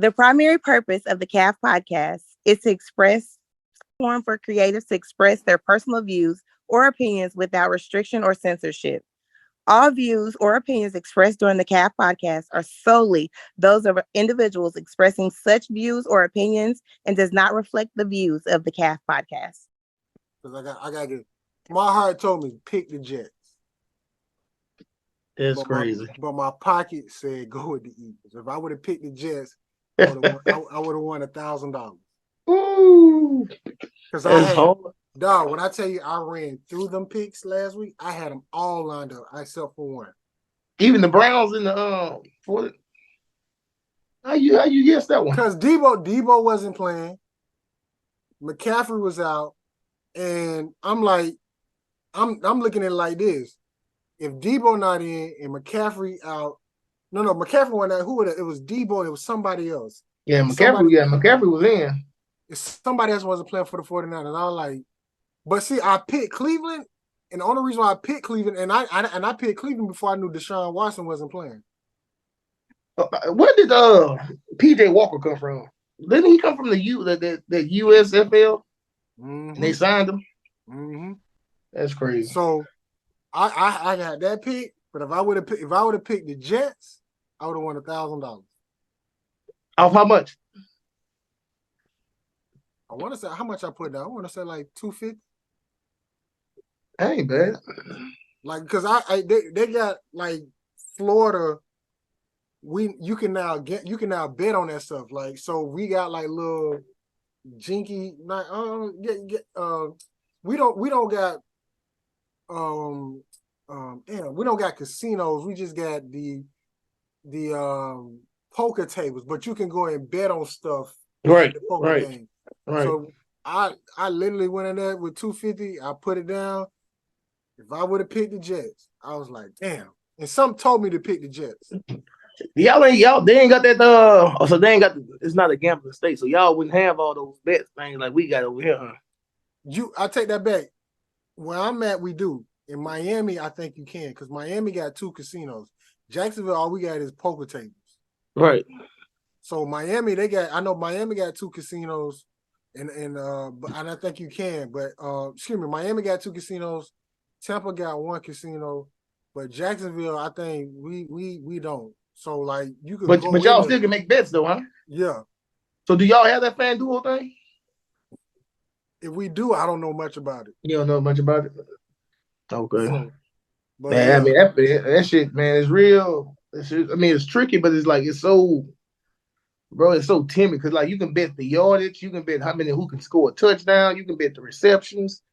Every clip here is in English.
The primary purpose of the CAF podcast is to express platform for creatives to express their personal views or opinions without restriction or censorship. All views or opinions expressed during the CAF podcast are solely those of individuals expressing such views or opinions and does not reflect the views of the CAF podcast. Because I got to get, my heart told me pick the Jets. That's crazy. But my pocket said go with the Eagles. If I would have picked the Jets, I would have won $1,000. Ooh, because I had, dog, when I tell you I ran through them picks last week, I had them all lined up except for one. Even the Browns in the for it. How you guess that one? Because Debo wasn't playing, McCaffrey was out, and I'm like, I'm looking at it like this: if Debo not in and McCaffrey out, no, McCaffrey went out. Who would it? It was Debo. And it was somebody else. Yeah, McCaffrey was in. If somebody else wasn't playing for the 49ers, I was like, but see, I picked Cleveland, and the only reason why I picked Cleveland, and I picked Cleveland before I knew Deshaun Watson wasn't playing. Where did PJ Walker come from? Didn't he come from the USFL? Mm-hmm. And they signed him. Mm-hmm. That's crazy. So I got that pick, but if I would have picked the Jets, I would have won $1,000. Off how much? I want to say how much I put down. I want to say like $250. Ain't bad. Like because they got like Florida. You can now bet on that stuff. Like so, we got like little jinky. We don't got we don't got casinos. We just got the poker tables. But you can go and bet on stuff. Right. The poker game. Right. So I literally went in there with $250. I put it down. If I would have picked the Jets, I was like, damn. And some told me to pick the Jets. They ain't got that so they ain't got it's not a gambling state, so y'all wouldn't have all those bets things like we got over here, huh? I take that back. Where I'm at, we do. In Miami, I think you can, because Miami got 2 casinos. Jacksonville, all we got is poker tables. Right. So Miami, I know Miami got 2 casinos, and I think you can, but excuse me, Miami got 2 casinos, Tampa got 1 casino, but Jacksonville, I think we don't. So like you could, but y'all still can make bets though, huh? Yeah. So do y'all have that FanDuel thing? If we do, I don't know much about it. You don't know much about it. Okay. So, but man, yeah. I mean that shit, man, is real. It's tricky, but it's like it's so timid because like you can bet the yardage, you can bet who can score a touchdown, you can bet the receptions.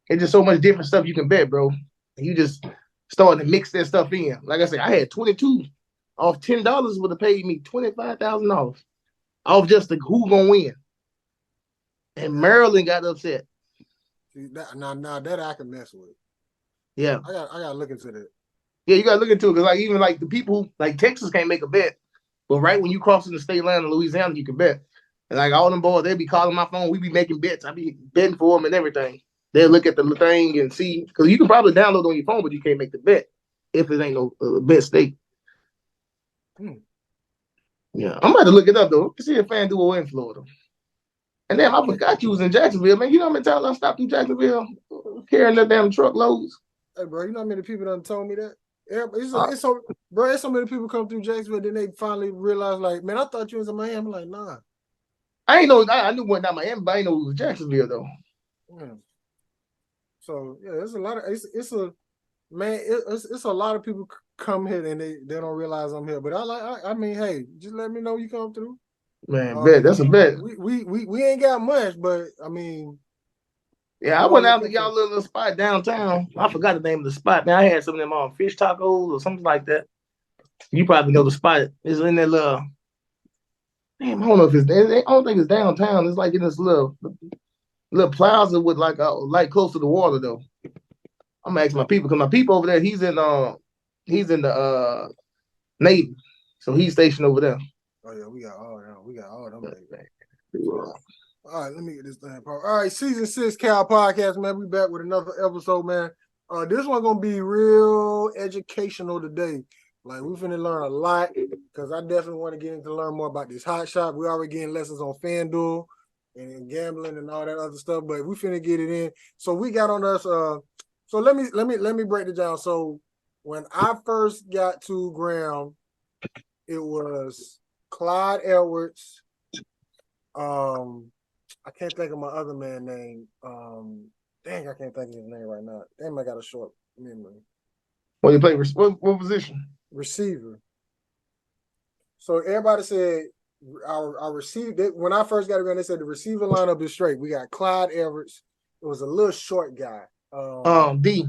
It's just so much different stuff you can bet, bro. And you just starting to mix that stuff in. Like I said, I had 22 off $10 would have paid me $25,000 off just the who gonna win. And Maryland got upset. See, that I can mess with. Yeah, I gotta look into that. Yeah, you gotta look into it because like even like the people like Texas can't make a bet, but right when you crossing the state line in Louisiana, you can bet. And like all them boys, they be calling my phone. We be making bets. I be betting for them and everything. They'll look at the thing and see because you can probably download on your phone, but you can't make the bet if it ain't no bet state. Yeah, I'm about to look it up though. See if FanDuel in Florida. And then I forgot you was in Jacksonville, man. You know how many times I stopped in Jacksonville carrying that damn truckloads? Hey, bro, you know how many people done told me that? It's so many people come through Jacksonville, then they finally realize, like, man, I thought you was in Miami. I'm like, nah. I knew one not Miami, but I didn't know it was Jacksonville though. Yeah. So yeah, there's a lot of it's a lot of people come here and they don't realize I'm here. But I mean, hey, just let me know you come through. Man, bet that's a bet. We ain't got much, but I mean, yeah, I went out to y'all little spot downtown. I forgot the name of the spot. Man, I had some of them on fish tacos or something like that. You probably know the spot. It's in that little. Damn, I don't know if I don't think it's downtown. It's like in this little plaza with like close to the water though. I'm gonna ask my people because my people over there. He's in the Navy, so he's stationed over there. Oh yeah, we got all them. All right, let me get this thing. All right, season 6 Cal Podcast, man. We back with another episode, man. This one gonna be real educational today. Like we finna learn a lot because I definitely want to get into learn more about this hot shot. We already getting lessons on FanDuel and gambling and all that other stuff, but we finna get it in. So we got on us. So let me break it down. So when I first got to Graham, it was Clyde Edwards. I can't think of my other man name. Dang, I can't think of his name right now. Damn, I got a short memory. When you play, what position? Receiver. So everybody said our receiver. When I first got around, they said the receiver lineup is straight. We got Clyde Edwards. It was a little short guy. D.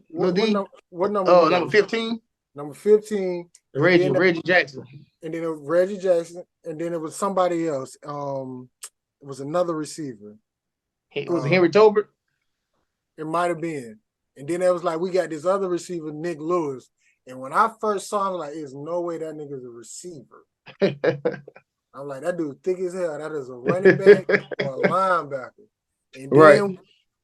What, D. what number we got? Number 15. Number 15. Reggie Jackson. And then it was Reggie Jackson. And then it was somebody else. It was another receiver. It was Henry Tolbert. It might have been. And then it was like, we got this other receiver, Nick Lewis. And when I first saw him, like, there's no way that nigga's a receiver. I'm like, that dude thick as hell. That is a running back or a linebacker.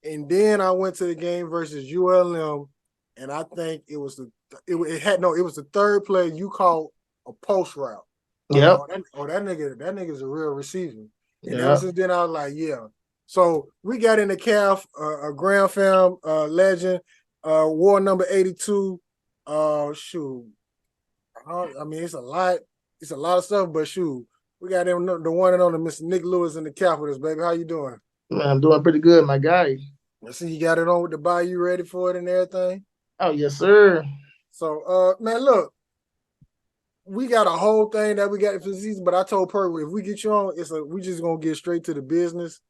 And then I went to the game versus ULM, and I think it was it was the third play you called a post route. Yeah. That nigga's a real receiver. And ever since then, I was like, yeah. So we got in the calf, a Grand Fam legend, war number 82. Shoot. I mean, it's a lot of stuff, but shoot, we got them the one and only Mr. Nick Lewis in the calf with us, baby. How you doing? Man, I'm doing pretty good, my guy. I see you got it on with the Bayou ready for it and everything. Oh, yes, sir. So, man, look, we got a whole thing that we got for the season, but I told Perk, if we get you on, we just gonna get straight to the business.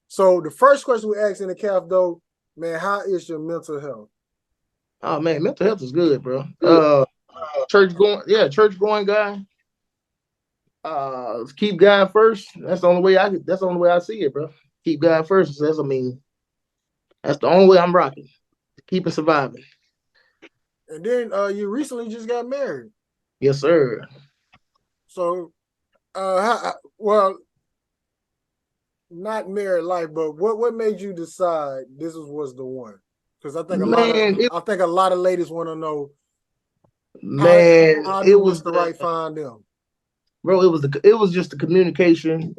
So the first question we asked in the calf, though, man, how is your mental health? Oh man, mental health is good, bro. Church going guy. Keep God first. That's the only way I see it, bro. Keep God first. That's the only way I'm rocking. Keep it surviving. And then you recently just got married. Yes, sir. So not married life, but what made you decide this was the one? Because I think a lot of ladies want to know. How it was the right find them, bro. It was just the communication.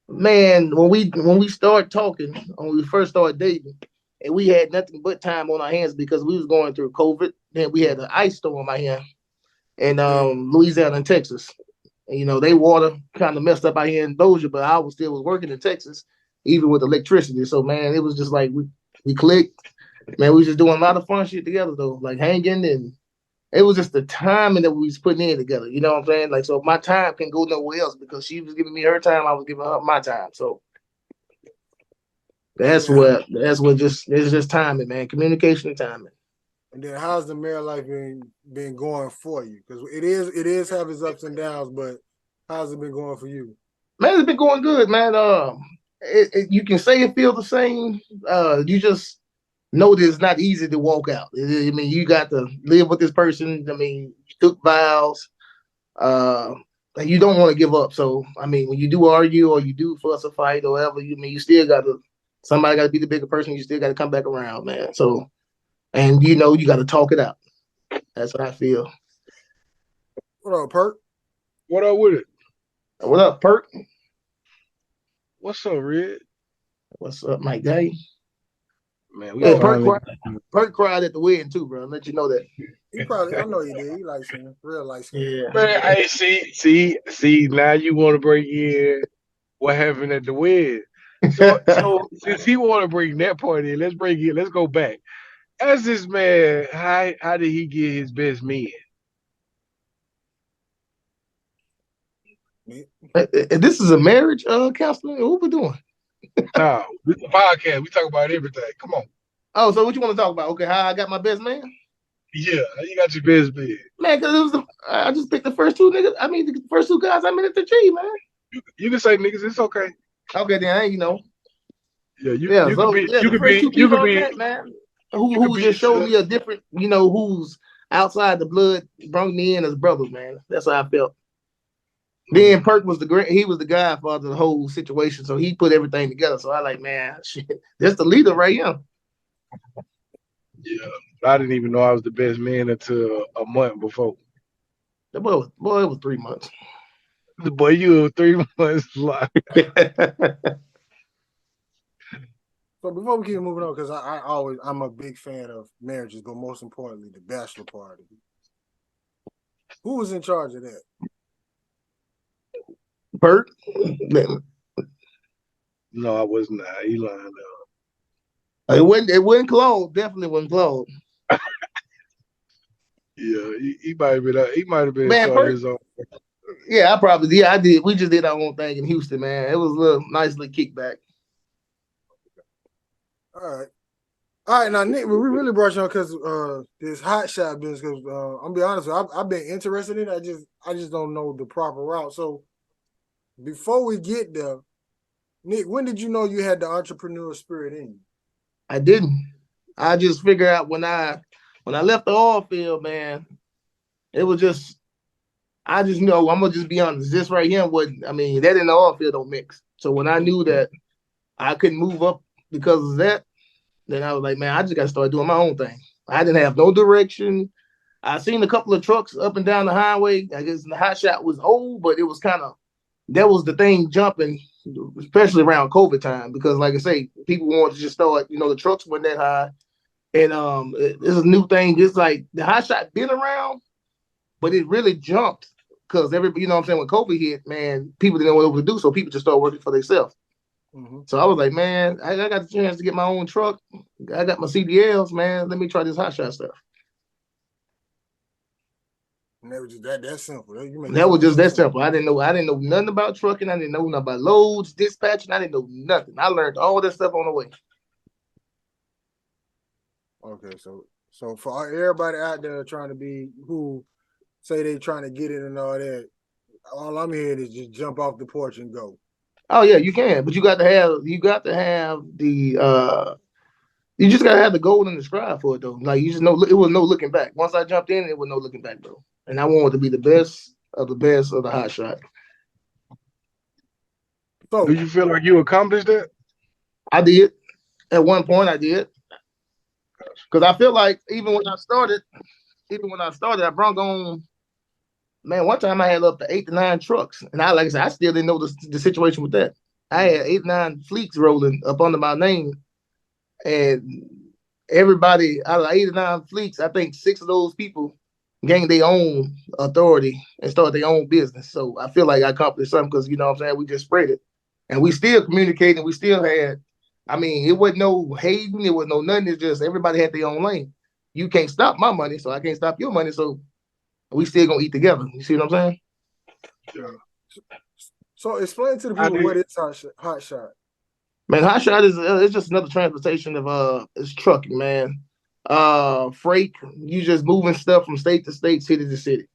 Man, when we started talking, when we first started dating, and we had nothing but time on our hands because we was going through COVID. Then we had an ice storm out here in Louisiana and Texas. And, they water kind of messed up out here in Bossier, but I was working in Texas, even with electricity. So man, it was just like we clicked. Man, we was just doing a lot of fun shit together though, like hanging, and it was just the timing that we was putting in together. You know what I'm saying? Like, so my time can go nowhere else because she was giving me her time, I was giving her my time. So it's just timing, man. Communication and timing. And then how's the married life been going for you? Because it is have its ups and downs, but how's it been going for you? Man, it's been going good, man. You can say it feels the same. You just know that it's not easy to walk out. I mean, you got to live with this person. I mean, you took vows. And you don't want to give up. So, I mean, when you do argue or you do fuss or fight or whatever, you still somebody got to be the bigger person. You still got to come back around, man. So, and you got to talk it out. That's what I feel. What up, Perk? What up with it? What up, Perk? What's up, Red? What's up, my guy? Man, Perk cried at the wedding too, bro. I'll let you know that. He probably, I know he did. He likes him, real likes him. Yeah. Man, hey, see, now you want to bring in what happened at the wedding. So since he want to bring that part in, let's go back. As this man, how did he get his best men? This is a marriage counseling. What we doing? No, this is a podcast. We talk about everything. Come on. Oh, so what you want to talk about? Okay, how I got my best man? Yeah, you got your best man. Man, because I just picked the first two niggas. I mean, the first two guys I met at the G, man. You can say niggas. It's okay. Okay, then Yeah, you could be, man. Who just showed me a different, who's outside the blood, brought me in as brothers, man. That's how I felt. Then Perk was the godfather of the whole situation, so he put everything together. So I like, man, shit, that's the leader right here. Yeah, I didn't even know I was the best man until a month before. The boy, it was 3 months. The boy, you were 3 months live. So before we keep moving on, because I'm a big fan of marriages, but most importantly, the bachelor party. Who was in charge of that? Bert, No, I was not. He lying it wasn't Claude. Definitely wasn't Claude. now. Yeah, he might have been. He might have been in Man, charge of his own. yeah, I did. We just did our own thing in Houston, man. It was a little nice little kickback. All right. All right, now Nick, we really brought you on because this hot shot business. Because I'm gonna be honest, I've been interested in it. I just don't know the proper route. So before we get there, Nick, when did you know you had the entrepreneur spirit in you? I didn't. I just figured out when I left the oil field, man. It was just I just know I'm gonna just be honest. This right here, that in the oil field don't mix. So when I knew that I couldn't move up because of that, then I was like, man, I just gotta start doing my own thing. I didn't have no direction. I seen a couple of trucks up and down the highway. I guess the hot shot was old, but it was kind of that was the thing jumping, especially around COVID time, because like I say, people wanted to just start, the trucks went that high. And it's a new thing. It's like the hot shot been around, but it really jumped because everybody, you know what I'm saying, when COVID hit, man, people didn't know what to do, so people just started working for themselves. Mm-hmm. So I was like, man, I got the chance to get my own truck. I got my CDLs, man. Let me try this hot shot stuff. And that was just that simple. You make That was just that simple. I didn't know nothing about trucking. I didn't know nothing about loads, dispatching. I didn't know nothing. I learned all that stuff on the way. Okay, so for everybody out there trying to be who say they trying to get it and all that, all I'm hearing is just jump off the porch and go. Oh yeah, you can, but you got to have the you just gotta have the goal and the strive for it though. Like you just know it was no looking back. Once I jumped in, it was no looking back, bro. And I wanted to be the best of the hot shot. So Do you feel like you accomplished that? I did. At one point I did. Because I feel like even when I started, I brought on, man, one time I had up to 8 to 9 trucks. And like I said, I still didn't know the situation with that. I had 8 9 fleets rolling up under my name. And everybody out of 8 or 9 fleets, I think 6 of those people gained their own authority and started their own business. So I feel like I accomplished something because, you know what I'm saying, we just spread it. And we still communicated. We still had, it wasn't no hating. It was no nothing. It's just everybody had their own lane. You can't stop my money, so I can't stop your money. So we still going to eat together. You see what I'm saying? Yeah. So explain to the I people did. what is hot shot. Man, hot shot is it's just another transportation of it's trucking, man. Freight, you just moving stuff from state to state, city to city.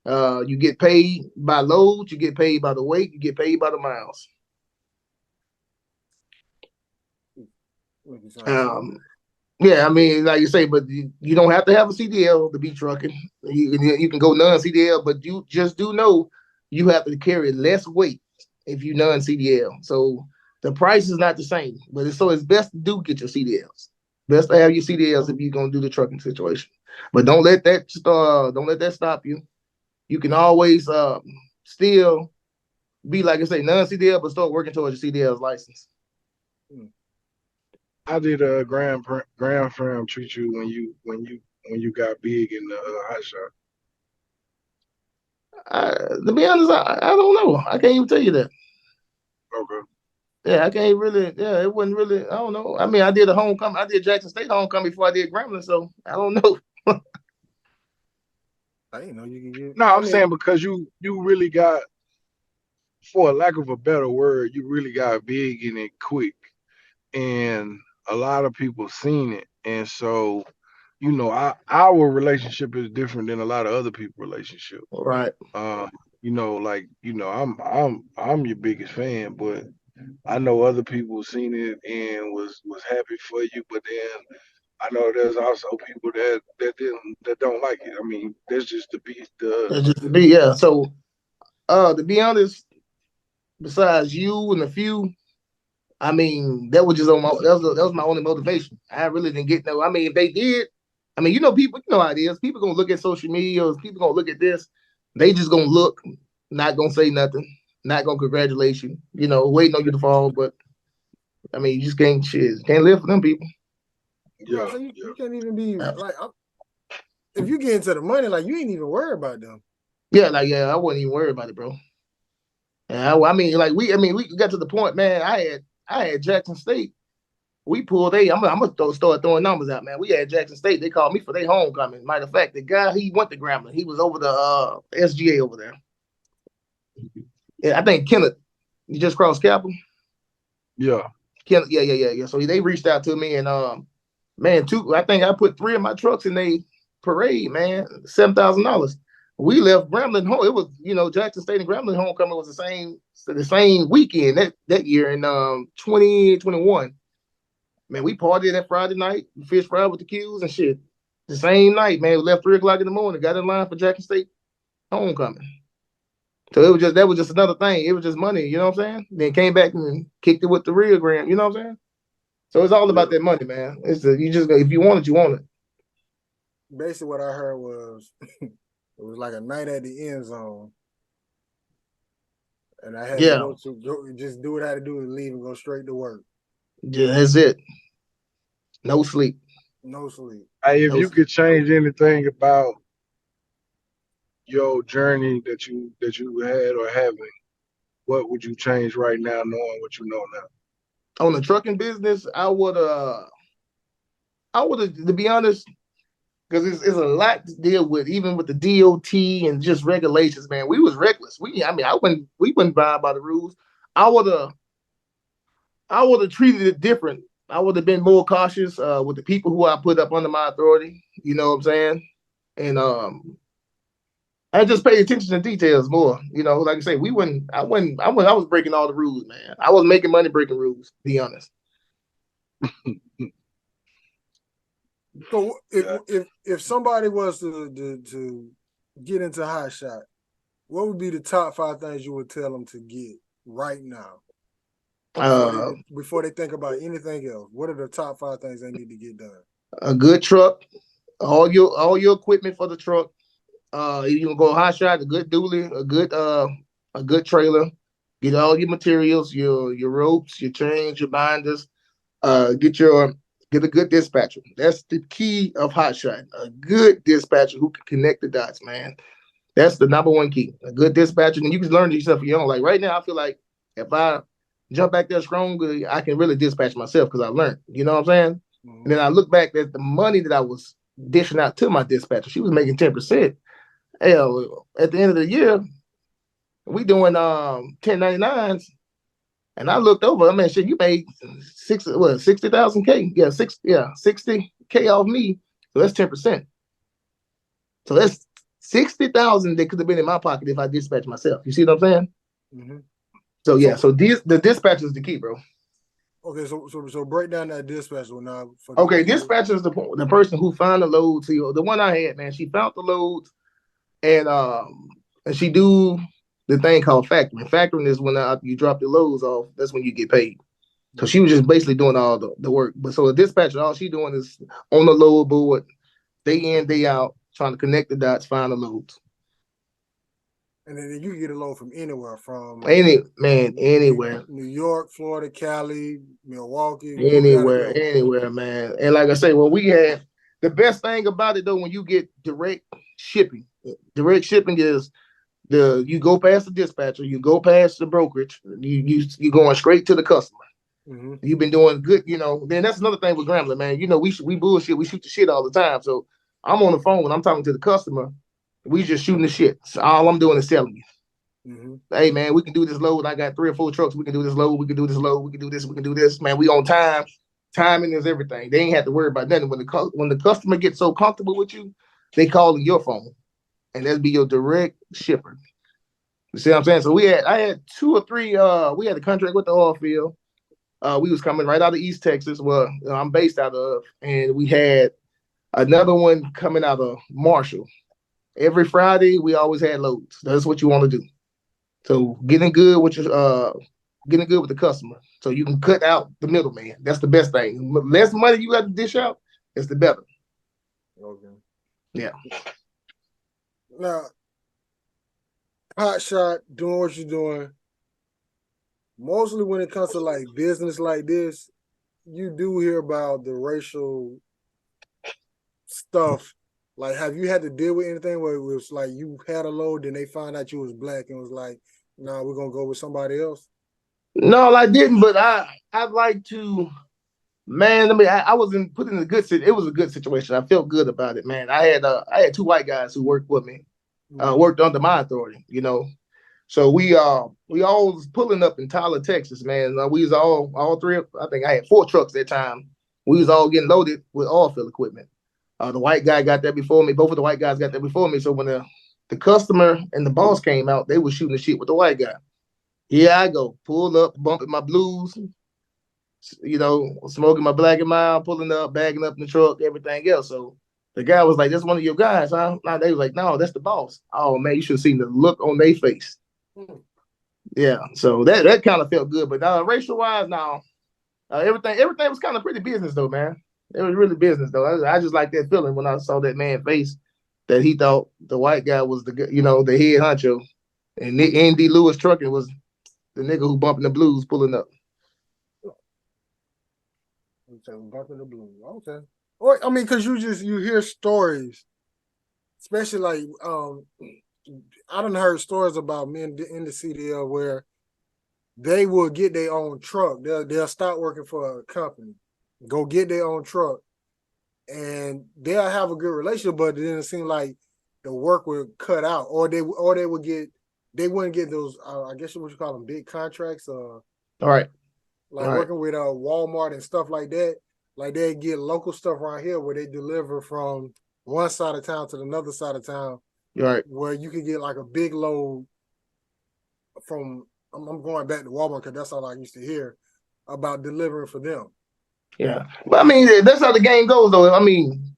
You get paid by load, you get paid by the weight, you get paid by the miles. Um, yeah, like you say, but you don't have to have a CDL to be trucking. You can go non-CDL, but you just do know you have to carry less weight if you non-CDL. So the price is not the same, but it's best to get your CDLs. Best to have your CDLs if you're gonna do the trucking situation. But don't let that stop you. You can always still be like I say non-CDL, but start working towards your CDL's license. How did Grand Fam treat you when you got big in the hot shot? To be honest, I don't know. I can't even tell you that. Okay. Yeah, I can't really. Yeah, it wasn't really. I don't know. I did a homecoming. I did Jackson State homecoming before I did Grambling, so I don't know. I didn't know you could get. No, I'm saying because you really got, for a lack of a better word, you really got big in it quick, and a lot of people seen it, and so our relationship is different than a lot of other people's relationship. Right. Uh, I'm your biggest fan, but I know other people seen it and was happy for you, but then I know there's also people that don't like it. I mean, that's just the beat. That's just to be, yeah. So, to be honest, besides you and a few, that was just on my that was my only motivation. I really didn't get no. If they did, I mean, people, how it is. People gonna look at social media, or people gonna look at this. They just gonna look, not gonna say nothing, not gonna congratulate you. Waiting on you to fall. But I mean, you just can't live for them people. Yeah, so you can't even be like, if you get into the money, like you ain't even worried about them. Yeah, I wasn't even worried about it, bro. And I mean, we got to the point, man. I had Jackson State. We pulled I'm gonna start throwing numbers out, man. We had Jackson State. They called me for their homecoming. Matter of fact, the guy he went to Grambling. He was over the SGA over there. Yeah, I think Kenneth. You just crossed Capitol. Yeah. Kenneth, yeah. So they reached out to me and man, I think I put 3 of my trucks in a parade, man. $7,000. We left Grambling home. It was, Jackson State and Grambling homecoming was the same weekend that year in 2021. Man, we partied that Friday night, fish fried with the Qs and shit. The same night, man, we left 3 o'clock in the morning, got in line for Jackson State homecoming. So that was just another thing. It was just money, you know what I'm saying? Then came back and kicked it with the real gram, you know what I'm saying? So it's all about that money, man. You just if you want it, you want it. Basically, what I heard was it was like a night at the end zone, and I had to just do what I had to do and leave and go straight to work. Yeah, that's it. No sleep. No sleep. Hey, if you could change anything about your journey that you had or having, what would you change right now, knowing what you know now? On the trucking business, I would to be honest, because it's a lot to deal with, even with the DOT and just regulations, man. We was reckless. We wouldn't by the rules. I would have treated it different. I would have been more cautious with the people who I put up under my authority. You know what I'm saying? And I just paid attention to details more. Like I say, I was breaking all the rules, man. I was making money breaking rules, to be honest. So if somebody was to get into hot shot, what would be the top 5 things you would tell them to get right now before they think about anything else? What are the top 5 things they need to get done? A good truck, all your equipment for the truck. You can go hot shot, a good dually, a good trailer. Get all your materials, your ropes, your chains, your binders. Get a good dispatcher. That's the key of hot shot. A good dispatcher who can connect the dots, man. That's the number 1 key. A good dispatcher, and you can learn yourself your own. Like right now, I feel like if I jump back there stronger, I can really dispatch myself because I learned. You know what I'm saying? Mm-hmm. And then I look back at the money that I was dishing out to my dispatcher. She was making 10%. Hell, at the end of the year, we doing 1099s. And I looked over. I mean, shit, you made 60,000 K? Yeah, 60 K off me. So that's 10%. So that's 60,000 that could have been in my pocket if I dispatched myself. You see what I'm saying? Mm-hmm. So yeah, so the dispatcher is the key, bro. Okay, so break down that dispatcher now. Dispatcher is the person who found the loads. The one I had, man, she found the loads, and she do the thing called factoring. Factoring is when you drop the loads off. That's when you get paid. So she was just basically doing all the work. But so a dispatcher, all she doing is on the load board, day in, day out, trying to connect the dots, find the loads. And then you can get a load from anywhere, anywhere. New York, Florida, Cali, Milwaukee. Anywhere, man. And like I say, the best thing about it though, when you get direct shipping is you go past the dispatcher, you go past the brokerage, you going straight to the customer. Mm-hmm. You've been doing good, Then that's another thing with Grambling, man. We bullshit, we shoot the shit all the time. So I'm on the phone when I'm talking to the customer. We just shooting the shit. So all I'm doing is selling you. Mm-hmm. Hey man, we can do this load. I got 3 or 4 trucks. We can do this load. We can do this load. We can do this. We can do this. Man, we on time. Timing is everything. They ain't have to worry about nothing. When the customer gets so comfortable with you, they call your phone, and that'll be your direct shipper. You see what I'm saying? So I had 2 or 3. We had a contract with the oil field. We was coming right out of East Texas. Well, I'm based out of, and we had another one coming out of Marshall. Every Friday, we always had loads. That's what you want to do. So getting good with the customer, so you can cut out the middleman. That's the best thing. The less money you got to dish out, it's the better. Okay. Yeah. Now, hot shot, doing what you're doing. Mostly when it comes to like business like this, you do hear about the racial stuff. Like, have you had to deal with anything where it was like you had a load, then they found out you was black and was like, "Nah, we're gonna go with somebody else." No, I didn't, but I'd like to. Man, I wasn't put in a good situation. It was a good situation. I felt good about it, man. I had two white guys who worked with me, worked under my authority, you know. So we all was pulling up in Tyler, Texas, man. We was all three. I think I had 4 trucks that time. We was all getting loaded with oil field equipment. The white guy got there before me. Both of the white guys got there before me. So when the customer and the boss came out, they was shooting the shit with the white guy. Here I go, pulled up, bumping my blues, you know, smoking my black and mild, pulling up, bagging up in the truck, everything else. So the guy was like, "That's one of your guys, huh?" Now they was like, "No, that's the boss." Oh man, you should have seen the look on their face. Yeah, so that kind of felt good. But racial wise, now everything was kind of pretty business though, man. It was really business though. I just like that feeling when I saw that man's face that he thought the white guy was the head honcho, and Andy Lewis Trucking was the nigga who bumping the blues pulling up. Bumping the blues. Okay. Or I mean, because you hear stories, especially like I done heard stories about men in the CDL where they will get their own truck. They'll start working for a company, go get their own truck, and they'll have a good relationship, but it didn't seem like the work would cut out, or they wouldn't get those. I guess what you call them, big contracts. All right. Like working with Walmart and stuff like that. Like they get local stuff around here where they deliver from one side of town to another side of town. Right. Where you can get like a big load from. I'm going back to Walmart because that's all I used to hear about delivering for them. Yeah, but I mean that's how the game goes, though. I mean,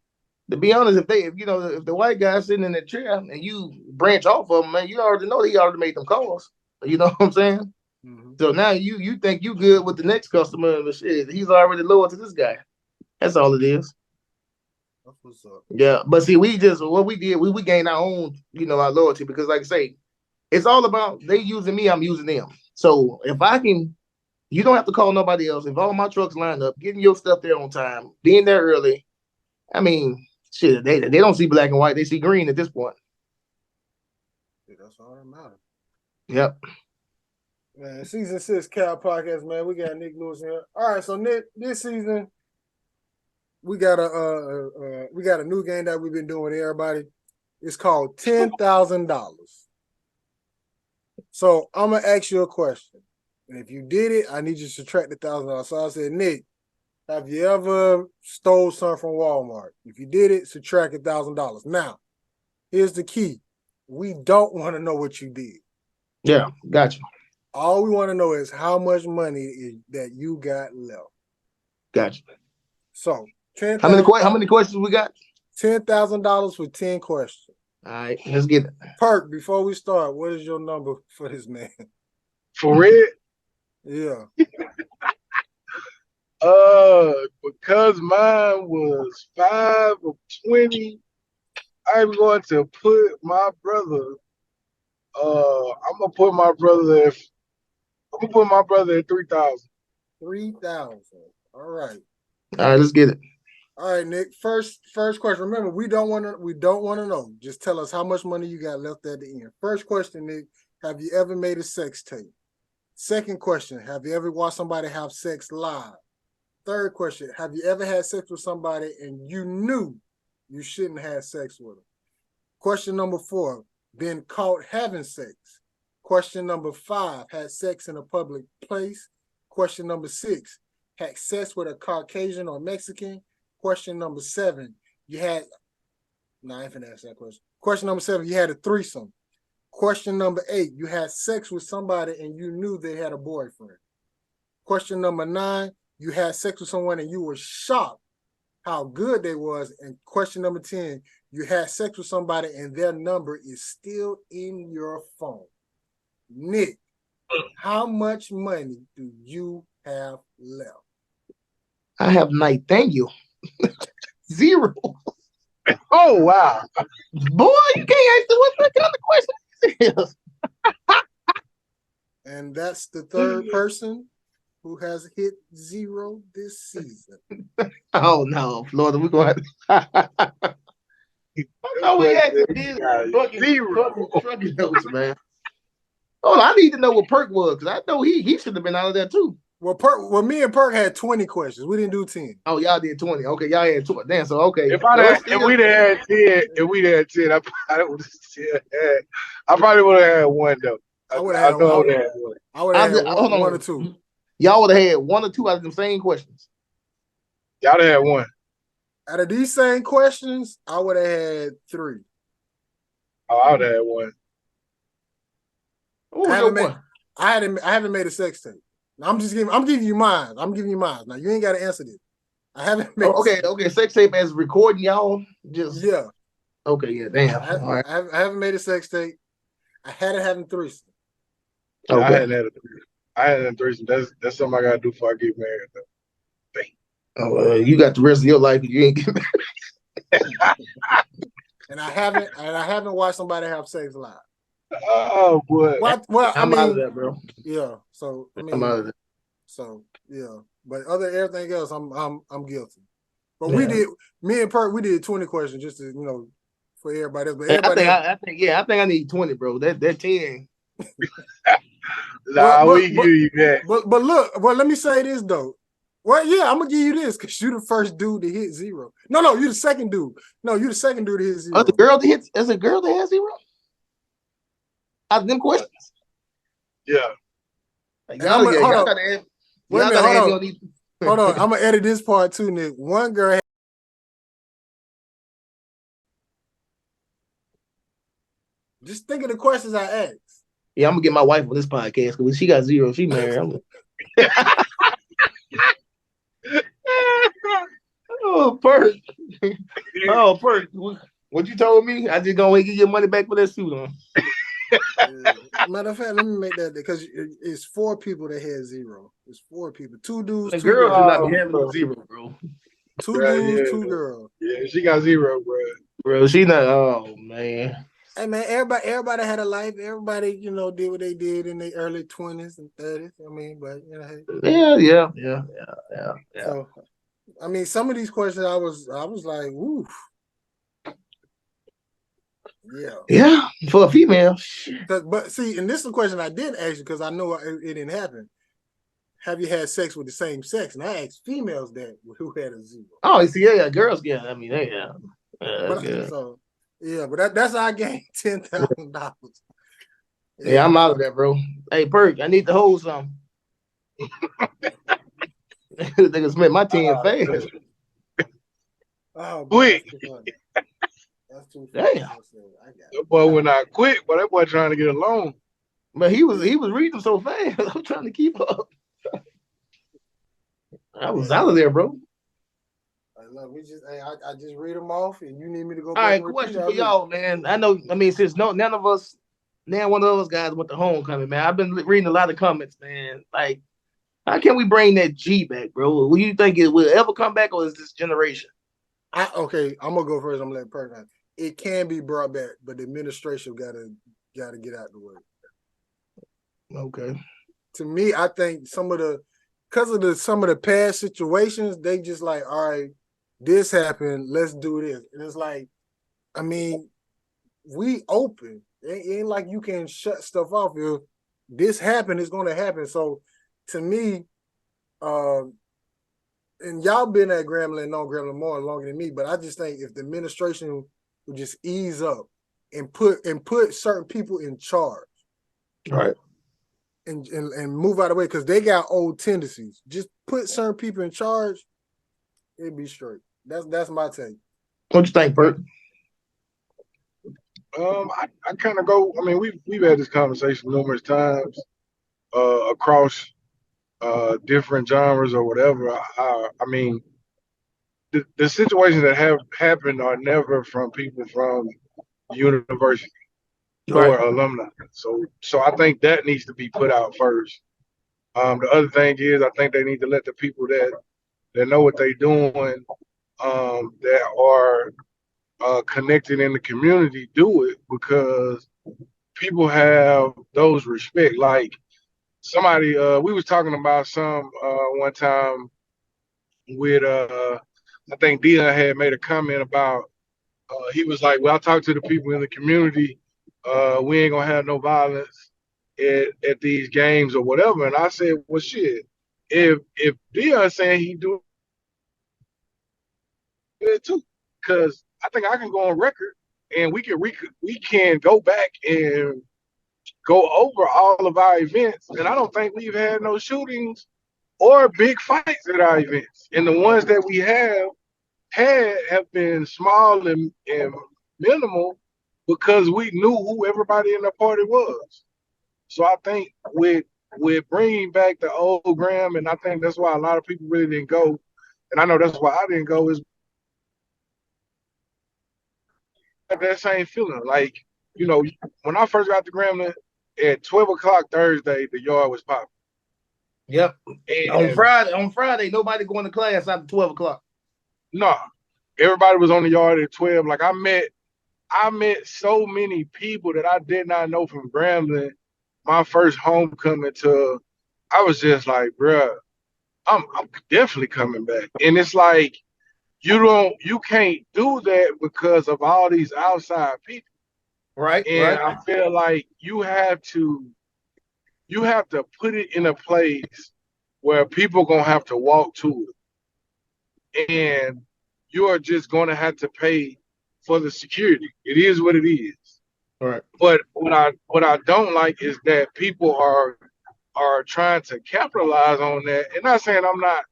to be honest, if the white guy's sitting in the chair and you branch off of him, man, you already know he already made them calls. You know what I'm saying? Mm-hmm. So now you think you good with the next customer, and shit, he's already loyal to this guy. That's all it is. That's what's up. Yeah, but see, what we did, we gained our own, our loyalty because, like I say, it's all about they using me, I'm using them. So if I can. You don't have to call nobody else. If all my trucks lined up, getting your stuff there on time, being there early, I mean, shit, they don't see black and white. They see green at this point. Yeah, that's all that matters. Yep. Man, season 6 Cal Podcast, man. We got Nick Lewis here. All right, so Nick, this season we got a new game that we've been doing with everybody. It's called $10,000. So I'm gonna ask you a question. And if you did it, I need you to subtract the $1,000. So I said, Nick, have you ever stole something from Walmart? If you did it, subtract $1,000. Now, here's the key. We don't want to know what you did. Yeah, gotcha. All we want to know is how much money that you got left. Gotcha. So, how many questions we got? $10,000 for 10 questions. All right, let's get it. Perk, before we start, what is your number for this man? For real? Yeah. Because mine was 5 of 20, I'm going to put my brother. I'm gonna put my brother at 3,000. 3,000. All right. All right, let's get it. All right, Nick. First question. Remember, we don't want to know. Just tell us how much money you got left at the end. First question, Nick. Have you ever made a sex tape? Second question, have you ever watched somebody have sex live? Third question, have you ever had sex with somebody and you knew you shouldn't have sex with them? Question number 4, been caught having sex. Question number 5, had sex in a public place. Question number 6, had sex with a Caucasian or Mexican. Question number 7, I ain't finna ask that question. Question number 7, you had a threesome. Question number 8, you had sex with somebody and you knew they had a boyfriend. Question number 9, you had sex with someone and you were shocked how good they was. And question number 10, you had sex with somebody and their number is still in your phone. Nick, how much money do you have left? I have thank you. 0. Oh wow. Boy, you can't ask the what kind of question this is. And that's the third person who has hit 0 this season. Oh no, Florida, we're gonna have to I know we had some big trucking notes, man. Oh, I need to know what Perk was because I know he should have been out of there too. Well, me and Perk had 20 questions. We didn't do 10. Oh, y'all did 20. Okay, y'all had 20. Damn, so okay. If we'd had 10, I probably would have still had. I probably would have had one though. I would I have know I would had have had one. I would have had hold on. one or two. Y'all would have had one or two out of the same questions. Y'all had one. Out of these same questions, I would have had 3. Oh, I would have had one. What was your one? I haven't made a sex tape. I'm giving you mine. I'm giving you mine. Now you ain't gotta answer this. I haven't made okay. Sex tape as recording y'all. Yeah. Okay, yeah, damn. All right. I haven't made a sex tape. I had it having threesome. Yeah, okay. I hadn't had a threesome. That's something I gotta do before I get married though. Oh, you got the rest of your life. You ain't get married. And I haven't watched somebody have sex live. Oh boy. Well, I'm out of that, bro. Yeah. So I'm out of that. So yeah. But everything else, I'm guilty. But me and Perk, we did 20 questions just to, for everybody else. But everybody I think I need 20, bro. That 10. We give you that. But look, let me say this though. Well, yeah, I'm gonna give you this because you're the first dude to hit 0. No, you're the second dude. No, you're the second dude to hit 0. The girl that hits as a girl that has 0? Out of them questions? Yeah. Hold on. I'm gonna edit this part too, Nick. One girl. Just think of the questions I asked. Yeah, I'm gonna get my wife on this podcast because she got 0. She married. Oh, Perk. Oh, Perk. What you told me? I just gonna get your money back for that suit on. Matter of fact, let me make that because it's 4 people that had 0. It's 4 people. 2 dudes, the 2 girls girls. Do not be having 0, bro. 2 dudes, 2 girls. Yeah, she got 0, bro. Bro, she not. Oh man. Hey man, everybody had a life. Everybody, did what they did in their early 20s and 30s. I mean, but Yeah. So, I mean, some of these questions I was like, oof. Yeah, for a female. But see, and this is a question I did ask you because I know it didn't happen. Have you had sex with the same sex? And I asked females that who had a 0. Oh, you see, yeah, girls, yeah. I mean, yeah. But that's how I gained $10,000. Yeah, I'm out of that, bro. Hey, Perk, I need to hold some. Niggas spent my 10 fast. Oh, quick. That's too damn. That boy went out quick, but that boy trying to get a loan. But he was reading so fast. I'm trying to keep up. I was out of there, bro. Look, I just read them off, and you need me to go. All right, question for y'all, man. I know. I mean, since none of us, now one of those guys went to homecoming, man. I've been reading a lot of comments, man. Like, how can we bring that G back, bro? Will you think it will ever come back, or is this generation? Okay, I'm gonna go first. I'm gonna let Perk out. It can be brought back, but the administration gotta get out the way. Okay. To me, I think some of the past situations, they just like, all right, this happened, let's do this. And it's like, I mean, we open. It ain't like you can shut stuff off. If this happened, it's gonna happen. So to me, and y'all been at Grambling, know Grambling more longer than me, but I just think if the administration would just ease up and put certain people in charge. Right. And move out of the way because they got old tendencies. Just put certain people in charge, it'd be straight. That's my take. What you think, Bert? I kind of go. I mean, we've had this conversation numerous times across different genres or whatever. I mean, the situations that have happened are never from people from university or alumni. So I think that needs to be put out first. The other thing is, I think they need to let the people that know what they're doing, that are connected in the community do it because people have those respect. Like somebody, we was talking about some one time with I think Dion had made a comment about he was like, "Well, I talk to the people in the community. We ain't gonna have no violence at these games or whatever." And I said, "Well, shit. If Dion saying he do it too, because I think I can go on record and we can go back and go over all of our events, and I don't think we've had no shootings or big fights at our events. And the ones that we have been small and minimal because we knew who everybody in the party was. So I think with bringing back the old Graham, and I think that's why a lot of people really didn't go, and I know that's why I didn't go, is that same feeling. Like, you know, when I first got to Grambling at 12 o'clock Thursday, the yard was popping. Yep. And On Friday, nobody going to class after 12 o'clock. no, everybody was on the yard at 12. Like I met so many people that I did not know from Grambling. My first homecoming to, I was just like, bruh, I'm definitely coming back. And it's like you can't do that because of all these outside people. Right, And right. I feel like you have to put it in a place where people gonna have to walk to it, and you are just gonna have to pay for the security. It is what it is. Right. But what I don't like is that people are trying to capitalize on that. And not saying I'm not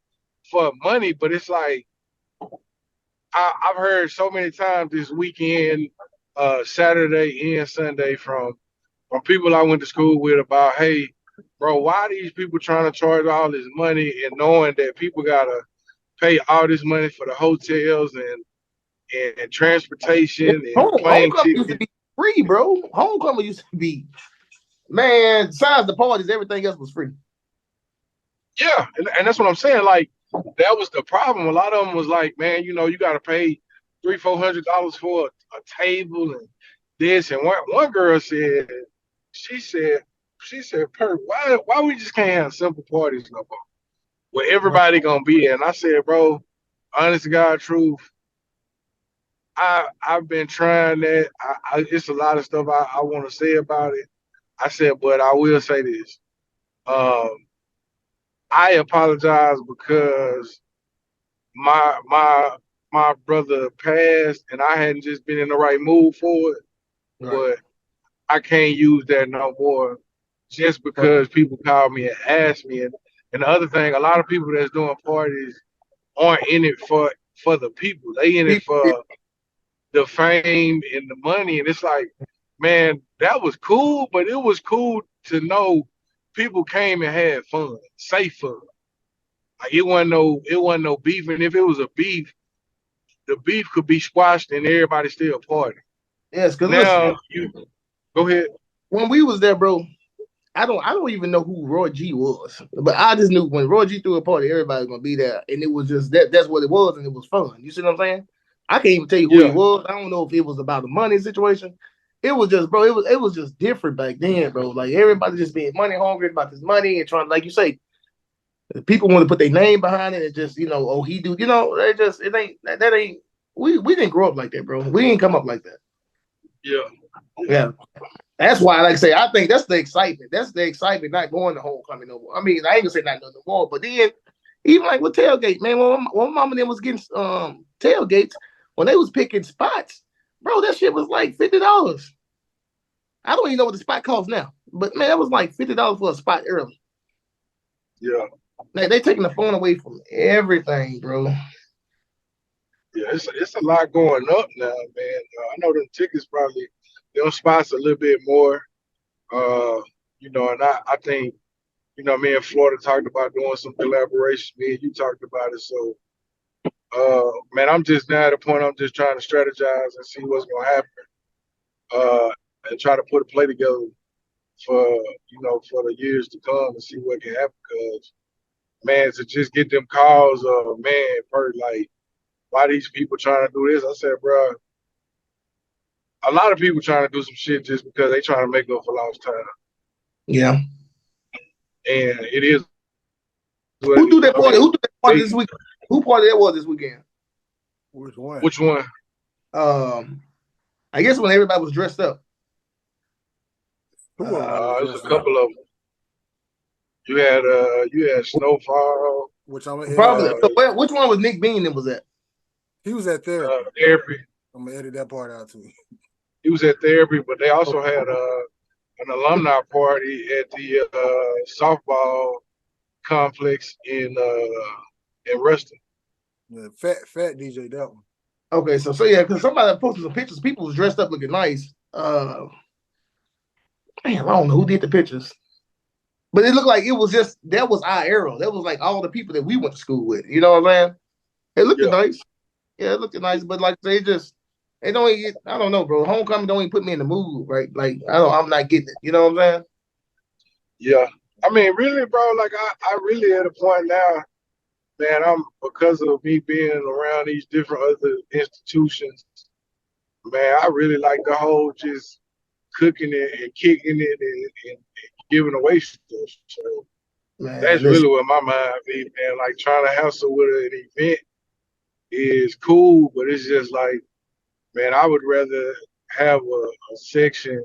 for money, but it's like I've heard so many times this weekend, Saturday and Sunday from people I went to school with about, hey, bro, why are these people trying to charge all this money and knowing that people gotta pay all this money for the hotels and transportation and plane Homecoming used to tickets? be free, bro. Homecoming used to be, man, besides the parties, everything else was free. Yeah, and that's what I'm saying. Like that was the problem. A lot of them was like, man, you know, you got to pay $300-400 for a table and this. And one girl said, she said, Per, why we just can't have simple parties no more? Where Right. everybody gonna be there. And I said, bro, honest to God, truth, I've been trying that. It's a lot of stuff I want to say about it. I said, but I will say this. Um, I apologize because my brother passed and I hadn't just been in the right mood for it. Right. But I can't use that no more just Right. because people call me and ask me. And the other thing, a lot of people that's doing parties aren't in it for the people. They in it People, yeah, for the fame and the money. And it's like, man, that was cool, but it was cool to know people came and had fun, safe fun. Like it wasn't no beef. And if it was a beef, the beef could be squashed and everybody still party. yes, because listen, Now you go ahead. when we was there, bro, I don't even know who Roy G was, but I just knew when Roy G threw a party, everybody was gonna be there, and it was just that's what it was, and it was fun. You see what I'm saying? I can't even tell you who he Yeah, was. I don't know if it was about the money situation. It was just, bro. It was just different back then, bro. Like everybody just being money hungry about this money and trying, like you say, people want to put their name behind it and just, oh, he do, they just, it ain't that ain't. We didn't grow up like that, bro. We didn't come up like that. yeah, Yeah. That's why, like I say, I think that's the excitement. That's the excitement, not going to homecoming no more. I mean, I ain't gonna say not no more, but then even like with tailgate, man, when my mom and them was getting tailgates, when they was picking spots, bro, that shit was like $50. I don't even know what the spot costs now, but man, that was like $50 for a spot early. yeah, Man, they taking the phone away from everything, bro. yeah. It's a lot going up now, man. I know them tickets probably them spots a little bit more. Uh, and I think me and Florida talked about doing some collaboration. Me and you talked about it. So, man, I'm just now at a point. I'm just trying to strategize and see what's gonna happen. And try to put a play together for for the years to come and see what can happen. Because man, to just get them calls of man, per like why these people trying to do this? I said, bro, a lot of people trying to do some shit just because they trying to make up for lost time, Yeah. and it is what it is. I Who mean, do that party? they Who do that party this week? Who party that was this weekend? Which which one? one? Um, I guess when everybody was dressed up. Two of them was There's a dressed up. couple of them. You had Snowfall, Which I'm gonna edit Probably. out. uh, So which one was Nick Bean that was at? He was at therapy. Therapy. I'm gonna edit that part out too. He was at Therapy, but they Okay. also had an alumni party at the softball complex in Ruston. Yeah, fat DJ that one. Okay, so yeah, because somebody posted some pictures. People was dressed up looking nice. Damn, I don't know who did the pictures, but it looked like it was just that was our era. That was like all the people that we went to school with. You know what I'm saying? It looked Yeah, nice. Yeah, it looked nice, but like they don't. I don't know, bro. Homecoming don't even put me in the mood, right? Like I'm not getting it. You know what I'm saying? yeah. I mean, really, bro. Like I really at a point now, man. I'm because of me being around these different other institutions, man. I really like the whole just cooking it and kicking it and giving away stuff. So Man, that's listen. really what my mind be, man. Like trying to hustle with an event is cool, but it's just like, man, I would rather have a section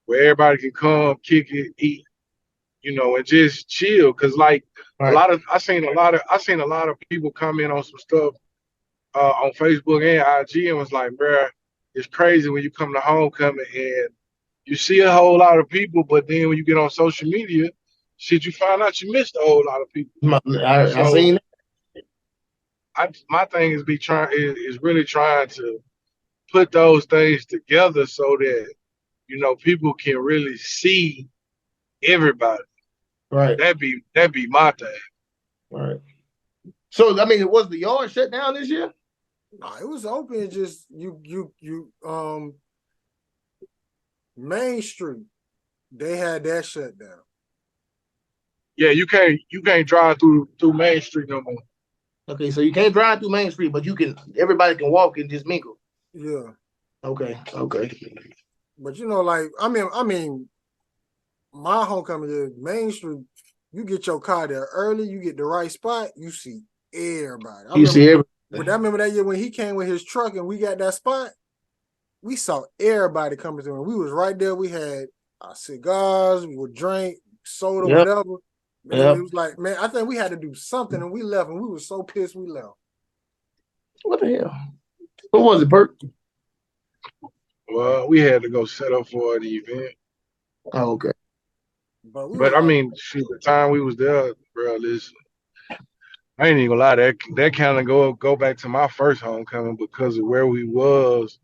where everybody can come, kick it, eat, and just chill. Cause like Right. I seen a lot of people come in on some stuff on Facebook and IG and was like, bruh, it's crazy when you come to homecoming and you see a whole lot of people, but then when you get on social media, shit, you find out you missed a whole lot of people. I So seen. my thing is really trying to put those things together so that people can really see everybody. Right. That'd be my thing. Right. So I mean, was the yard shut down this year? Nah, it was open. It just Main Street. They had that shut down. Yeah, you can't drive through Main Street no more. Okay, so you can't drive through Main Street, but you can. Everybody can walk and just mingle. Yeah. Okay. Okay. But like I mean, my homecoming is Main Street. You get your car there early, you get the right spot, you see everybody. You see everybody. But I remember that year when he came with his truck and we got that spot, we saw everybody coming through. And we was right there. We had our cigars, we would drink, soda, Yep. whatever. Man, Yep. it was like, man, I think we had to do something and we left and we were so pissed we left. What the hell? What was it, Perk? Well, we had to go set up for the event. Oh, okay. But we was But I like, mean, shoot, the time we was there, bro, listen, I ain't even gonna lie, that kind of go back to my first homecoming because of where we was,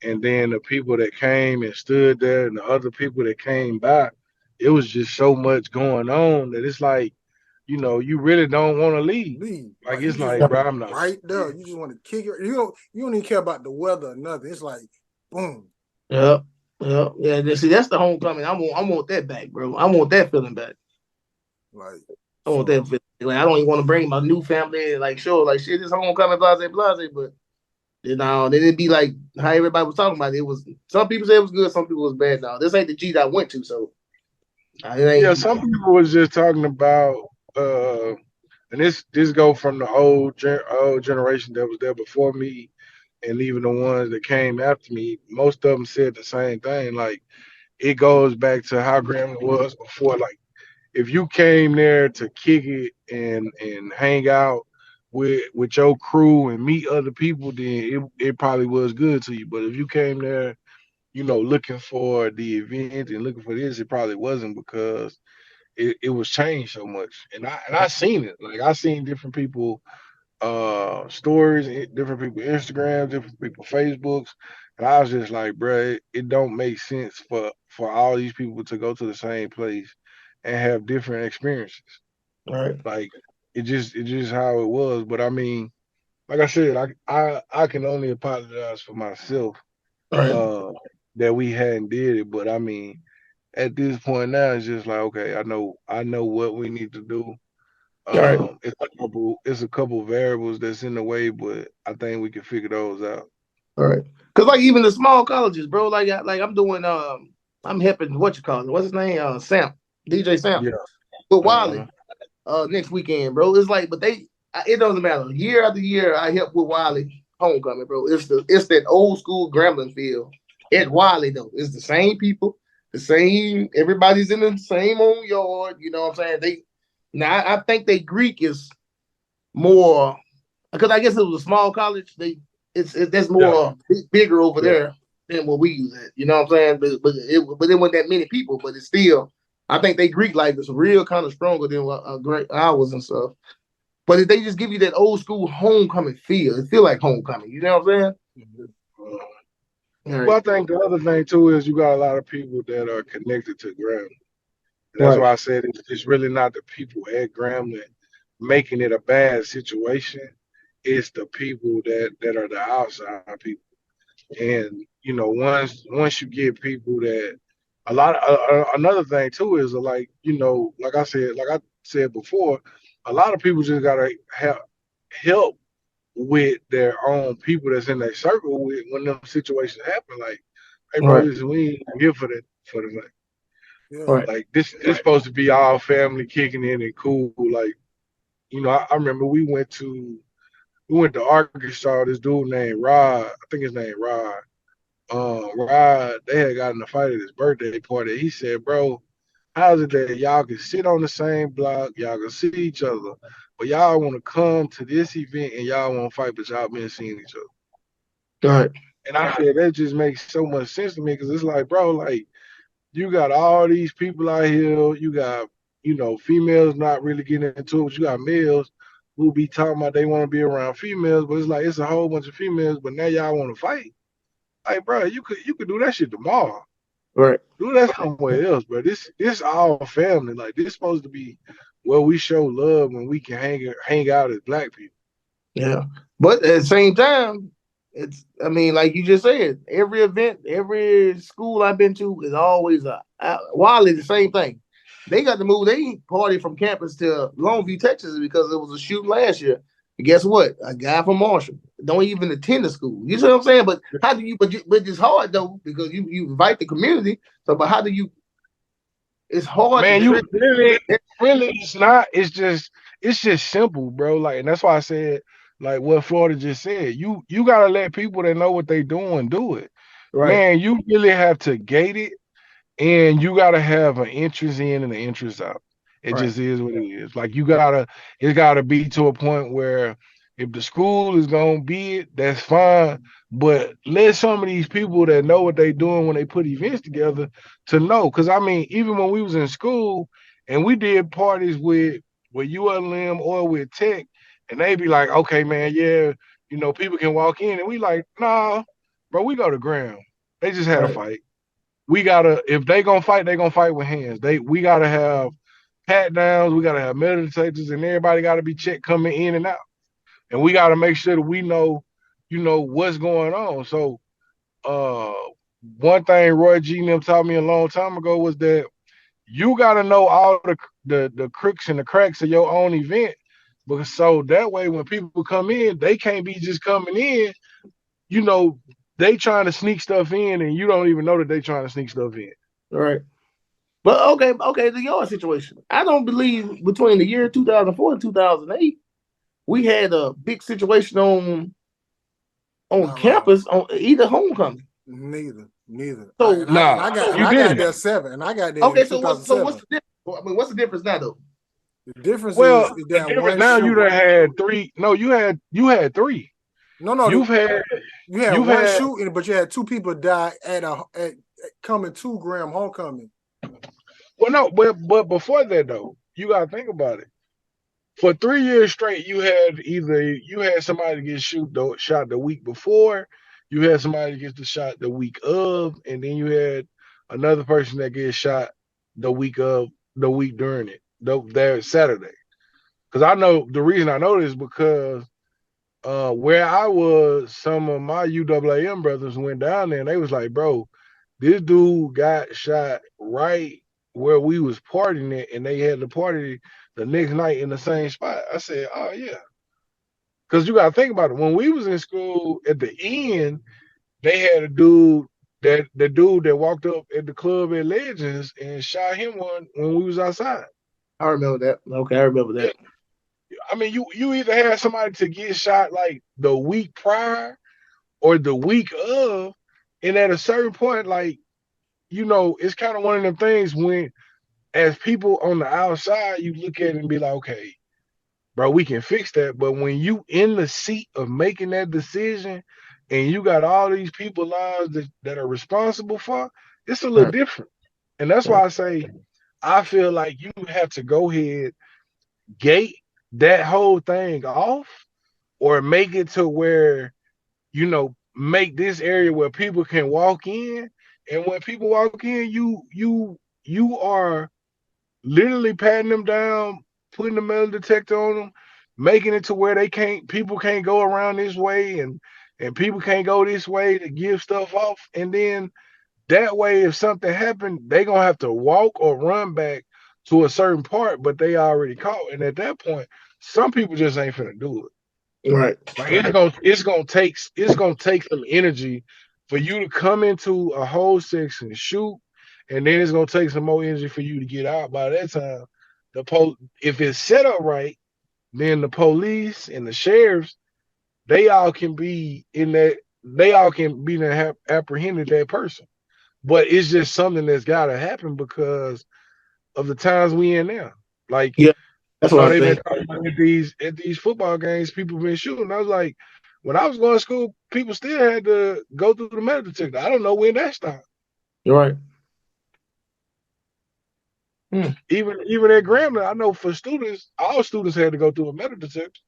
and then the people that came and stood there, and the other people that came by. It was just so much going on that it's like, you really don't want to leave. leave. Like Like you it's just like, want bro, it I'm not. right there. You just want to kick it. You don't even care about the weather or nothing. It's like, boom. Yep. Yep. Yeah. See, that's the homecoming. I want that back, bro. I want that feeling back. Like, I want so that feeling. Like I don't even want to bring my new family. Like sure, like shit, this homecoming, blase, blase. But then it'd be like how everybody was talking about it. It was some people say it was good, some people it was bad. Now this ain't the G that I went to, so it Yeah, ain't. some people was just talking about, uh, and this go from the old generation that was there before me, and even the ones that came after me. Most of them said the same thing. Like it goes back to how Grambling was before. Like if you came there to kick it and hang out with your crew and meet other people, then it probably was good to you. But if you came there, looking for the event and looking for this, it probably wasn't because it was changed so much. And I seen it. Like I seen different people stories, different people Instagram, different people Facebooks. And I was just like, bruh, it don't make sense for all these people to go to the same place and have different experiences. All right. Like it just how it was. But I mean, like I said, I can only apologize for myself All right. uh that we hadn't did it. But I mean, at this point now, it's just like, okay, I know what we need to do. All right. It's a couple variables that's in the way, but I think we can figure those out. All right. Because like even the small colleges, bro. Like I'm doing I'm helping what you call it? What's his name? Sam, DJ Sam, Yeah. with Uh-huh. Wiley next weekend, bro. It's like, but it doesn't matter. Year after year, I help with Wiley homecoming, bro. It's that old school Grambling feel at Wiley though. It's the same people, the same. Everybody's in the same old yard. You know what I'm saying? I think they Greek is more because I guess it was a small college. That's Yeah. more bigger over Yeah. there than what we use at. You know what I'm saying? But it wasn't that many people. But it's still, I think they Greek life is real kind of stronger than what great ours and stuff. But if they just give you that old school homecoming feel, it feel like homecoming. You know what I'm saying? All Well, right, I think the other thing too is you got a lot of people that are connected to Grambling. And that's right, why I said it's really not the people at Grambling making it a bad situation. It's the people that are the outside people. And once you get people that a lot of another thing too is like like I said before, a lot of people just gotta have help with their own people that's in their circle with when them situations happen. Like, hey bro, right, listen, we ain't here for the night. Yeah. right, Like this supposed to be all family kicking in and cool. Like, I remember we went to Arkansas, this dude named Rod, I think his name Rod. Rod, they had got in a fight at his birthday party. He said, bro, how's it that y'all can sit on the same block, y'all can see each other, but y'all want to come to this event and y'all want to fight, but y'all been seeing each other. right, And I said, that just makes so much sense to me because it's like, bro, like, you got all these people out here. You got, females not really getting into it, but you got males who be talking about they want to be around females, but it's like it's a whole bunch of females, but now y'all want to fight. Like, bro, you could do that shit tomorrow. right. Do that somewhere else, bro. This all family. Like, this supposed to be where we show love when we can hang out as black people. Yeah. But at the same time, it's I mean, like you just said, every event, every school I've been to is always Wiley, the same thing. They got to move their party from campus to Longview, Texas because it was a shooting last year. And guess what? A guy from Marshall don't even attend the school. You see what I'm saying? But how do you but it's hard though, because you invite the community. So but how do you it's hard to Man, you trick. really, it's not. It's just simple, bro. Like, and that's why I said, like what Florida just said. You gotta let people that know what they doing do it. Right, Man, you really have to gate it, and you gotta have an interest in and an interest out. It right, just is what it is. Like, it gotta be to a point where if the school is gonna be it, that's fine. But let some of these people that know what they doing when they put events together to know. Cause I mean, even when we was in school and we did parties with ULM or with Tech, and they be like, okay, man, yeah, people can walk in, and we like, nah, bro, we go to Graham. They just had a right, fight. We gotta if they gonna fight, they gonna fight with hands. We gotta have pat downs, we gotta have metal detectors, and everybody gotta be checked coming in and out. And we gotta make sure that we know, what's going on. So uh one thing Roy G and them taught me a long time ago was that you gotta know all the crooks and the cracks of your own event. Because so that way when people come in, they can't be just coming in, you know, they trying to sneak stuff in and you don't even know that they trying to sneak stuff in. right. But okay, the yard situation. I don't believe between the year 2004 and 2008, we had a big situation on No, campus on either homecoming. neither. So Nah, you I got didn't. there seven, and I got there in okay, what's 2007. the difference? I mean, what's the difference now though? The difference Well, is the that difference one now you done shooting. had three. No, you had three. No, You've had you had you've one had shooting, but you had two people die at coming to Graham homecoming. well no, but before that though, you gotta think about it. For 3 years straight, you had somebody get shot the week before, you had somebody get the shot the week of, and then you had another person that gets shot the week during it, there Saturday. Because I know the reason I know this because where I was, some of my UAM brothers went down there and they was like, bro, this dude got shot right where we was partying it, and they had the party the next night in the same spot. I said, oh yeah. Because you gotta think about it. When we was in school at the end, they had a dude that the dude that walked up at the club at Legends and shot him one when we was outside. I remember that. Okay, I remember Yeah. that. I mean, you either had somebody to get shot like the week prior or the week of, and at a certain point, like, it's kind of one of them things when, as people on the outside, you look at it and be like, okay, bro, we can fix that. But when you in the seat of making that decision and you got all these people lives that are responsible for, it's a little Right. different. And that's why I say I feel like you have to go ahead, gate that whole thing off, or make it to where, make this area where people can walk in. And when people walk in, you are literally patting them down, putting the metal detector on them, making it to where people can't go around this way, and people can't go this way to give stuff off. And then that way, if something happened, they gonna have to walk or run back to a certain part, but they already caught. And at that point, some people just ain't finna do it. Right. Like it's gonna take some energy for you to come into a whole section and shoot, and then it's gonna take some more energy for you to get out. By that time, if it's set up right, then the police and the sheriffs, they all can be in that. They all can be there apprehended that person. But it's just something that's gotta happen because of the times we in now. Like, Yeah, that's what I they've been think. talking about at these football games, people been shooting. I was like, when I was going to school, people still had to go through the metal detector. I don't know when that stopped. You're right. Hmm. Even at Grambling, I know for students, all students had to go through a metal detector.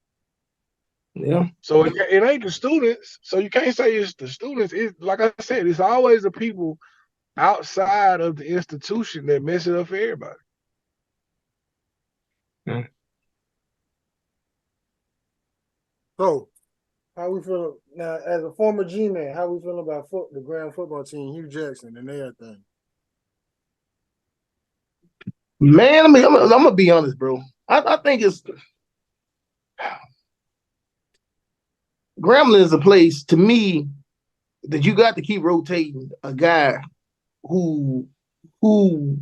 Yeah. So it ain't the students. So you can't say it's the students. It, like I said, it's always the people outside of the institution that mess it up for everybody. Hmm. So, how we feel now as a former G man? How we feel about the Grand football team, Hugh Jackson, and everything? Man, I'm gonna be honest, bro. I think it's Grambling is a place to me that you got to keep rotating a guy who who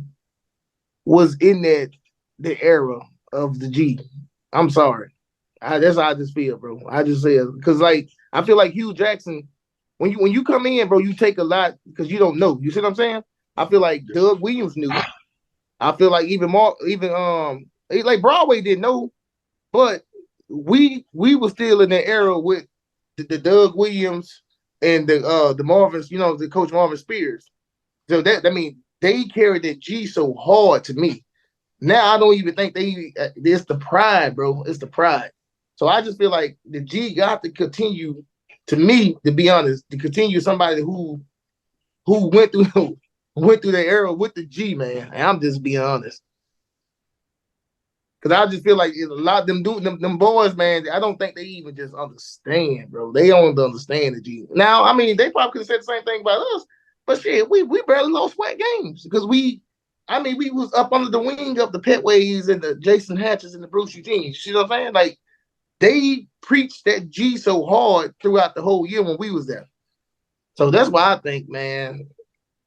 was in the era of the G. I'm sorry. That's how I just feel, bro. I just say it because like I feel like Hugh Jackson, when you come in, bro, you take a lot because you don't know. You see what I'm saying? I feel like Doug Williams knew. I feel like even more, even like Broadway didn't know, but we were still in that era with the Doug Williams and the Marvins, the coach Marvin Spears. So that I mean, they carried that G so hard to me. Now I don't even think it's the pride, bro. It's the pride. So I just feel like the G got to continue. To me, to be honest, to continue somebody who went through went through the era with the G, man. And I'm just being honest. Because I just feel like a lot of them boys, man, I don't think they even just understand, bro. They don't understand the G. Now, I mean, they probably could have said the same thing about us, but shit, we barely lost sweat games because we was up under the wing of the Petways and the Jason Hatches and the Bruce Eugenes. You see what I'm saying? Like, they preached that G so hard throughout the whole year when we was there. So that's why I think, man,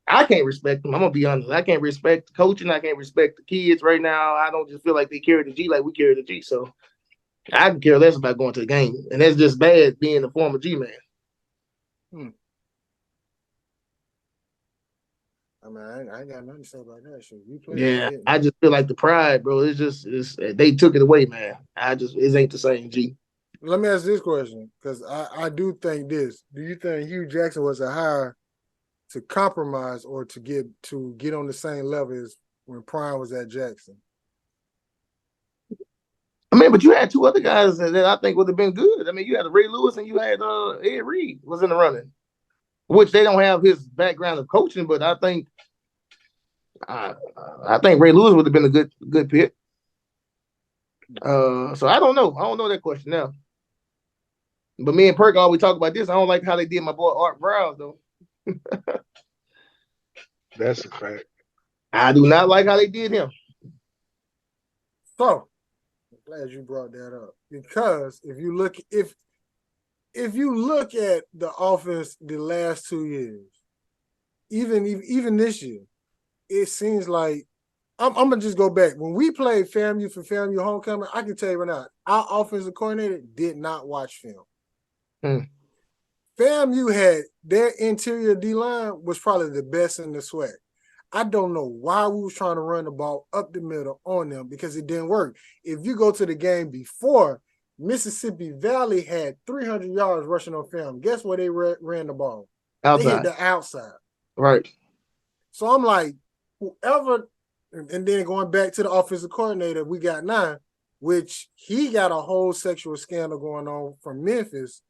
I can't respect them. I'm gonna be honest. I can't respect the coaching. I can't respect the kids right now. I don't just feel like they carry the G like we carry the G. So I can care less about going to the game, and that's just bad being the former G man. Hmm. I mean, I ain't got nothing to say about that shit. You played, you Yeah, didn't. I just feel like the pride, bro. They took it away, man. It ain't the same G. Let me ask this question because I do think this. Do you think Hugh Jackson was a hire to compromise or to get on the same level as when Prime was at Jackson? I mean, but you had two other guys that I think would have been good. I mean, you had Ray Lewis and you had Ed Reed was in the running, which they don't have his background of coaching, but I think Ray Lewis would have been a good pick. So I don't know. I don't know that question now. But me and Perk always talk about this. I don't like how they did my boy Art Browse though. That's a fact. I do not like how they did him. So I'm glad you brought that up because if if you look at the offense the last 2 years, even this year, it seems like I'm gonna just go back. When we played FAMU for FAMU homecoming, I can tell you right now, our offensive coordinator did not watch film. FAMU had their interior D line was probably the best in the SWAC. I don't know why we was trying to run the ball up the middle on them because it didn't work. If you go to the game before, Mississippi Valley had 300 yards rushing on film. Guess where they ran the ball? Outside. They hit the outside. Right. So I'm like, whoever, and then going back to the offensive coordinator we got now, which he got a whole sexual scandal going on from Memphis.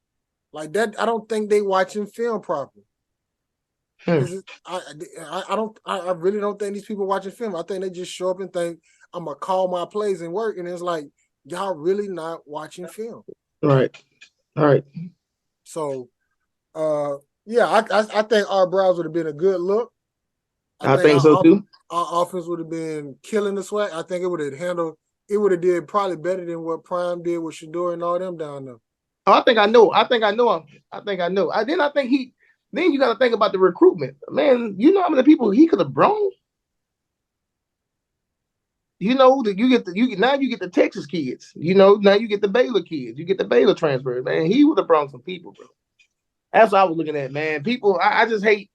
Like that, I don't think they watching film properly. I really don't think these people watching film. I think they just show up and think I'm gonna call my plays and work, and it's like y'all really not watching film. Right. All right. So, yeah, I think our browse would have been a good look. I think so too. Our offense would have been killing the SWAC. I think it would have handled. It would have did probably better than what Prime did with Shador and all them down there. Oh, I think I know. Then you got to think about the recruitment, man. You know how many people he could have brought. You know that you get the Texas kids. You know now you get the Baylor kids. You get the Baylor transfer. Man, he would have brought some people, bro. That's what I was looking at, man. People, I just hate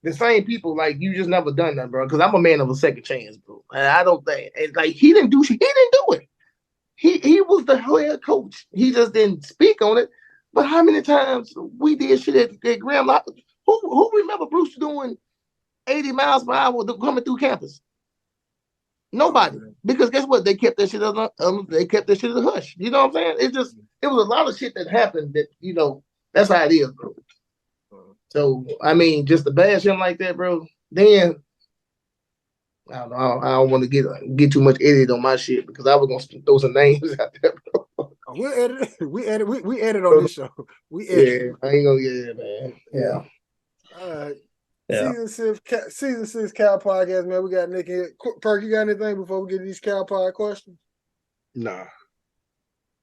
the same people. Like you just never done that, bro. Because I'm a man of a second chance, bro. And I don't think like he didn't do it. He was the head coach. He just didn't speak on it. But how many times we did shit at GRAMBLING? Who remember Bruce doing 80 miles per hour coming through campus? Nobody. Because guess what? They kept that shit they kept that shit in the hush. You know what I'm saying? It was a lot of shit that happened that, you know, that's how it is, bro. So, I mean, just to bash him like that, bro, then I don't know. I don't want to get too much edit on my shit because I was gonna throw some names out there, bro. We'll edit. We edit on this show. We edit. Yeah, I ain't gonna get it, man. Yeah. All right. Yeah. Season 6 Cow Podcast, man. We got Nick here. Perk, you got anything before we get to these Cow Pod questions? Nah.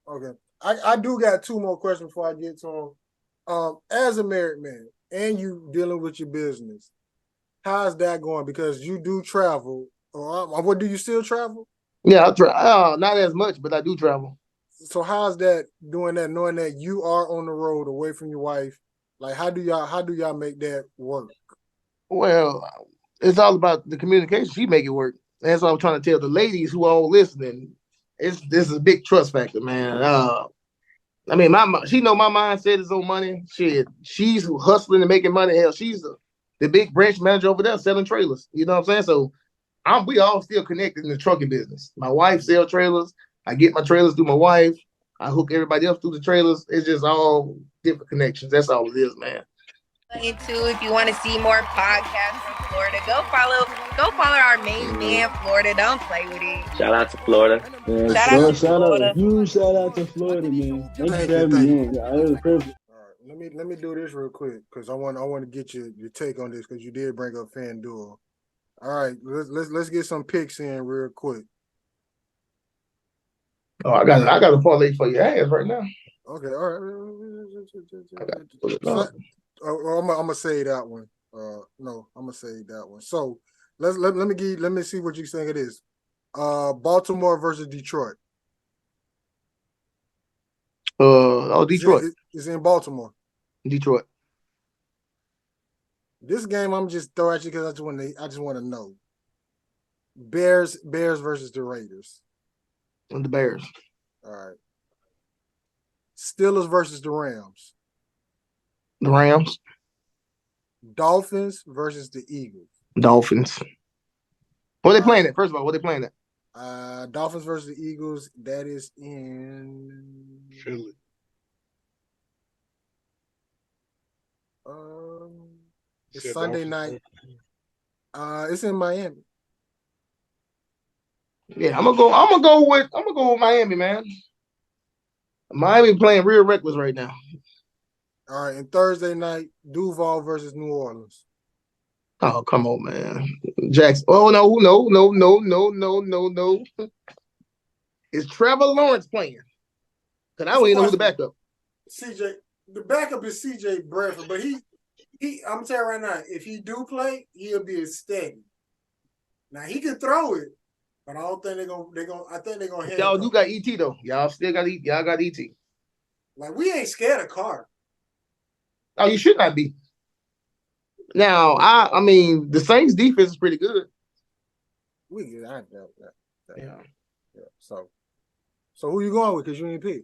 Okay. I do got 2 more questions before I get to them. As a married man and you dealing with your business, how's that going? Because you do travel. What do you still travel? Yeah, not as much, but I do travel. So how's that doing that, knowing that you are on the road away from your wife? Like how do y'all make that work? Well, it's all about the communication. She make it work. That's what I'm trying to tell the ladies who are all listening. This is a big trust factor, man. I mean, she know my mindset is on money. She's hustling and making money. Hell, she's the big branch manager over there selling trailers. You know what I'm saying? So we all still connected in the trucking business. My wife sells trailers. I get my trailers through my wife. I hook everybody else through the trailers. It's just all different connections. That's all it is, man. If you want to see more podcasts from Florida, go follow our main man, Florida. Don't play with it. Shout out to Florida. Yeah, Shout out to Florida. Huge shout out to Florida, man. Thank you for having me on. Yeah, it was a privilege. All right, let me do this real quick because I want to get your take on this because you did bring up FanDuel. All right, let's get some picks in real quick. Oh, I got a parlay for your ass right now. Okay, all right. I'm gonna say that one. No, I'm gonna say that one. So let me see what you think it is. Baltimore versus Detroit. Detroit. It's in Baltimore. Detroit. This game I'm just throw at you because I just want to know. Bears versus the Raiders. And the Bears. All right. Steelers versus the Rams. The Rams. Dolphins versus the Eagles. Dolphins. What are they playing at? First of all, what are they playing at? Dolphins versus the Eagles. That is in Philly. It's Sunday night. It's in Miami. Yeah, I'm gonna go with Miami, man. Miami playing real reckless right now. All right, and Thursday night, Duval versus New Orleans. Oh, come on, man. Jackson. Oh, no. Is Trevor Lawrence playing? Because I don't even know who the backup. CJ, the backup is CJ Bradford, but I'm gonna tell you right now, if he do play, he'll be steady. Now he can throw it, but I don't think they're gonna. I think they're gonna Y'all handcuff. do got ET though. Y'all still got y'all got ET. Like we ain't scared of Carr. Oh, you should not be. Now, I mean, the Saints defense is pretty good. We get that. Yeah. So who you going with? Because you ain't pick.